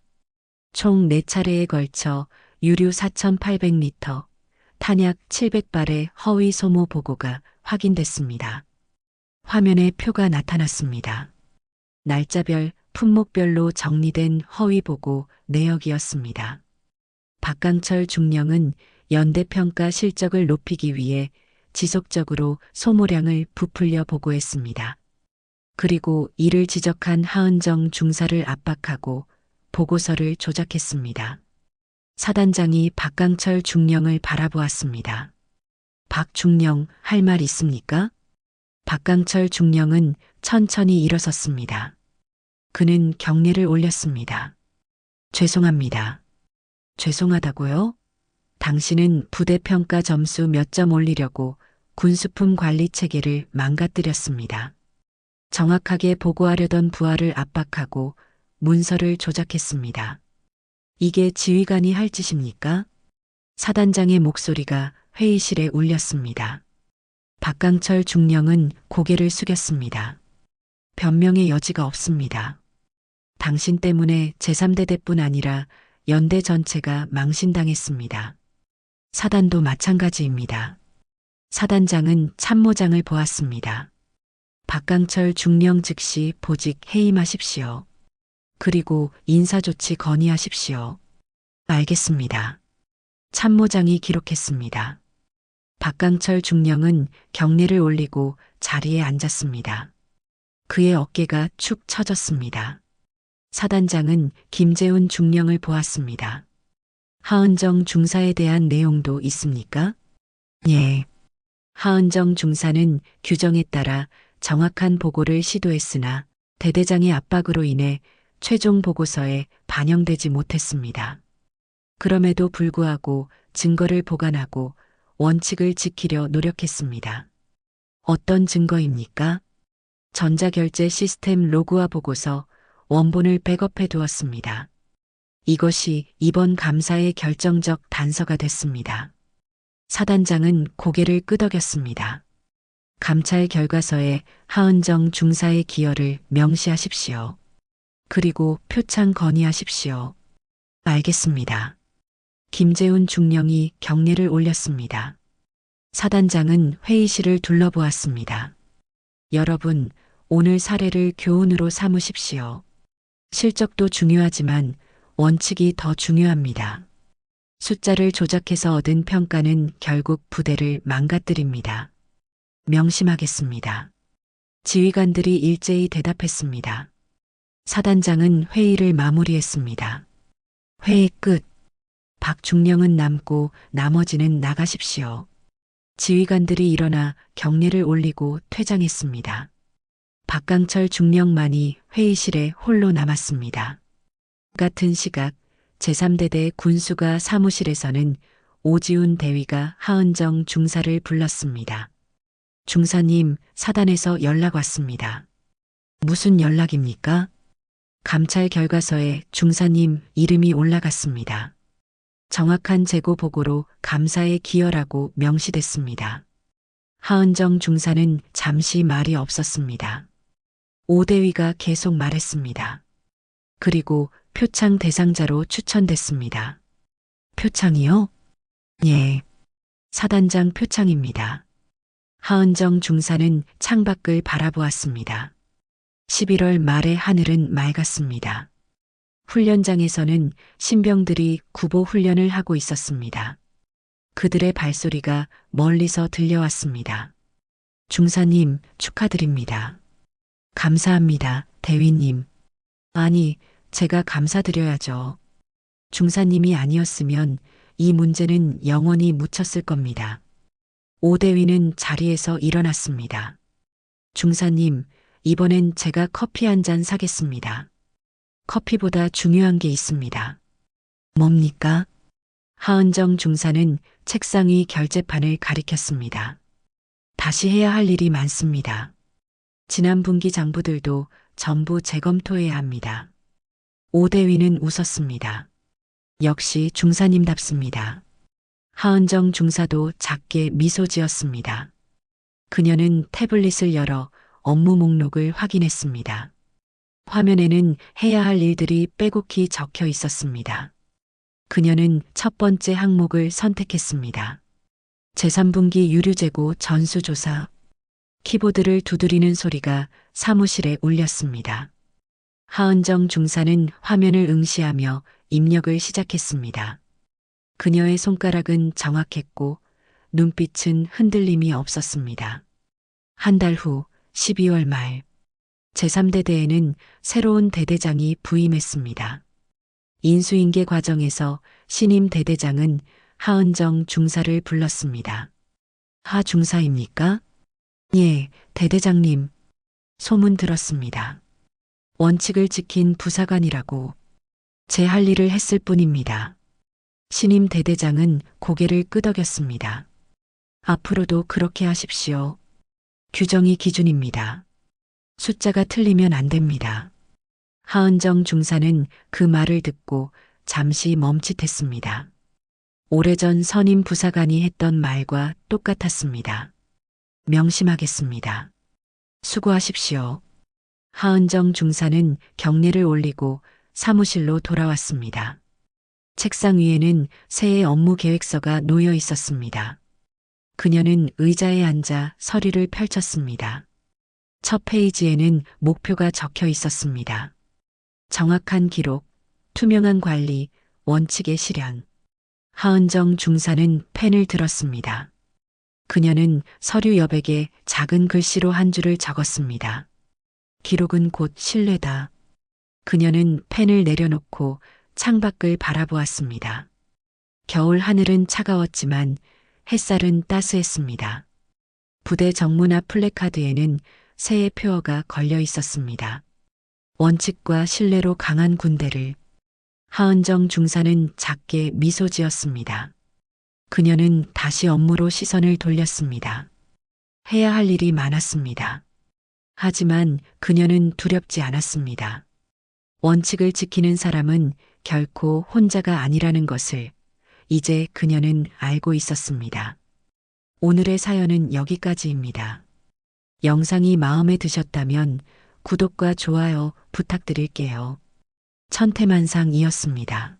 Speaker 1: 총 4차례에 걸쳐 유류 4,800리터, 탄약 700발의 허위 소모 보고가 확인됐습니다. 화면에 표가 나타났습니다. 날짜별, 품목별로 정리된 허위 보고 내역이었습니다. 박강철 중령은 연대평가 실적을 높이기 위해 지속적으로 소모량을 부풀려 보고했습니다. 그리고 이를 지적한 하은정 중사를 압박하고 보고서를 조작했습니다. 사단장이 박강철 중령을 바라보았습니다. 박 중령, 할 말 있습니까? 박강철 중령은 천천히 일어섰습니다. 그는 경례를 올렸습니다. 죄송합니다. 죄송하다고요? 당신은 부대평가 점수 몇 점 올리려고 군수품 관리 체계를 망가뜨렸습니다. 정확하게 보고하려던 부하를 압박하고 문서를 조작했습니다. 이게 지휘관이 할 짓입니까? 사단장의 목소리가 회의실에 울렸습니다. 박강철 중령은 고개를 숙였습니다. 변명의 여지가 없습니다. 당신 때문에 제3대대뿐 아니라 연대 전체가 망신당했습니다. 사단도 마찬가지입니다. 사단장은 참모장을 보았습니다. 박강철 중령 즉시 보직 해임하십시오. 그리고 인사조치 건의하십시오. 알겠습니다. 참모장이 기록했습니다. 박강철 중령은 경례를 올리고 자리에 앉았습니다. 그의 어깨가 축 처졌습니다. 사단장은 김재훈 중령을 보았습니다. 하은정 중사에 대한 내용도 있습니까? 예. 하은정 중사는 규정에 따라 정확한 보고를 시도했으나 대대장의 압박으로 인해 최종 보고서에 반영되지 못했습니다. 그럼에도 불구하고 증거를 보관하고 원칙을 지키려 노력했습니다. 어떤 증거입니까? 전자결제 시스템 로그와 보고서 원본을 백업해 두었습니다. 이것이 이번 감사의 결정적 단서가 됐습니다. 사단장은 고개를 끄덕였습니다. 감찰 결과서에 하은정 중사의 기여를 명시하십시오. 그리고 표창 건의하십시오. 알겠습니다. 김재훈 중령이 경례를 올렸습니다. 사단장은 회의실을 둘러보았습니다. 여러분, 오늘 사례를 교훈으로 삼으십시오. 실적도 중요하지만 원칙이 더 중요합니다. 숫자를 조작해서 얻은 평가는 결국 부대를 망가뜨립니다. 명심하겠습니다. 지휘관들이 일제히 대답했습니다. 사단장은 회의를 마무리했습니다. 회의 끝. 박 중령은 남고 나머지는 나가십시오. 지휘관들이 일어나 경례를 올리고 퇴장했습니다. 박강철 중령만이 회의실에 홀로 남았습니다. 같은 시각 제3대대 군수가 사무실에서는 오지훈 대위가 하은정 중사를 불렀습니다. 중사님, 사단에서 연락 왔습니다. 무슨 연락입니까? 감찰 결과서에 중사님 이름이 올라갔습니다. 정확한 재고 보고로 감사에 기여라고 명시됐습니다. 하은정 중사는 잠시 말이 없었습니다. 오 대위가 계속 말했습니다. 그리고 표창 대상자로 추천됐습니다. 표창이요? 예. 사단장 표창입니다. 하은정 중사는 창밖을 바라보았습니다. 11월 말의 하늘은 맑았습니다. 훈련장에서는 신병들이 구보 훈련을 하고 있었습니다. 그들의 발소리가 멀리서 들려왔습니다. 중사님, 축하드립니다. 감사합니다, 대위님. 아니, 제가 감사드려야죠. 중사님이 아니었으면 이 문제는 영원히 묻혔을 겁니다. 오대위는 자리에서 일어났습니다. 중사님, 이번엔 제가 커피 한 잔 사겠습니다. 커피보다 중요한 게 있습니다. 뭡니까? 하은정 중사는 책상 위 결제판을 가리켰습니다. 다시 해야 할 일이 많습니다. 지난 분기 장부들도 전부 재검토해야 합니다. 오대위는 웃었습니다. 역시 중사님답습니다. 하은정 중사도 작게 미소 지었습니다. 그녀는 태블릿을 열어 업무 목록을 확인했습니다. 화면에는 해야 할 일들이 빼곡히 적혀 있었습니다. 그녀는 첫 번째 항목을 선택했습니다. 제3분기 유류재고 전수조사. 키보드를 두드리는 소리가 사무실에 울렸습니다. 하은정 중사는 화면을 응시하며 입력을 시작했습니다. 그녀의 손가락은 정확했고 눈빛은 흔들림이 없었습니다. 한 달 후 12월 말 제3대대에는 새로운 대대장이 부임했습니다. 인수인계 과정에서 신임 대대장은 하은정 중사를 불렀습니다. 하 중사입니까? 예, 대대장님. 소문 들었습니다. 원칙을 지킨 부사관이라고. 제 할 일을 했을 뿐입니다. 신임 대대장은 고개를 끄덕였습니다. 앞으로도 그렇게 하십시오. 규정이 기준입니다. 숫자가 틀리면 안 됩니다. 하은정 중사는 그 말을 듣고 잠시 멈칫했습니다. 오래전 선임 부사관이 했던 말과 똑같았습니다. 명심하겠습니다. 수고하십시오. 하은정 중사는 경례를 올리고 사무실로 돌아왔습니다. 책상 위에는 새해 업무 계획서가 놓여 있었습니다. 그녀는 의자에 앉아 서류를 펼쳤습니다. 첫 페이지에는 목표가 적혀 있었습니다. 정확한 기록, 투명한 관리, 원칙의 실현. 하은정 중사는 펜을 들었습니다. 그녀는 서류 여백에 작은 글씨로 한 줄을 적었습니다. 기록은 곧 신뢰다. 그녀는 펜을 내려놓고 창밖을 바라보았습니다. 겨울 하늘은 차가웠지만 햇살은 따스했습니다. 부대 정문 앞 플래카드에는 새해 표어가 걸려 있었습니다. 원칙과 신뢰로 강한 군대를. 하은정 중사는 작게 미소 지었습니다. 그녀는 다시 업무로 시선을 돌렸습니다. 해야 할 일이 많았습니다. 하지만 그녀는 두렵지 않았습니다. 원칙을 지키는 사람은 결코 혼자가 아니라는 것을 이제 그녀는 알고 있었습니다. 오늘의 사연은 여기까지입니다. 영상이 마음에 드셨다면 구독과 좋아요 부탁드릴게요. 천태만상이었습니다.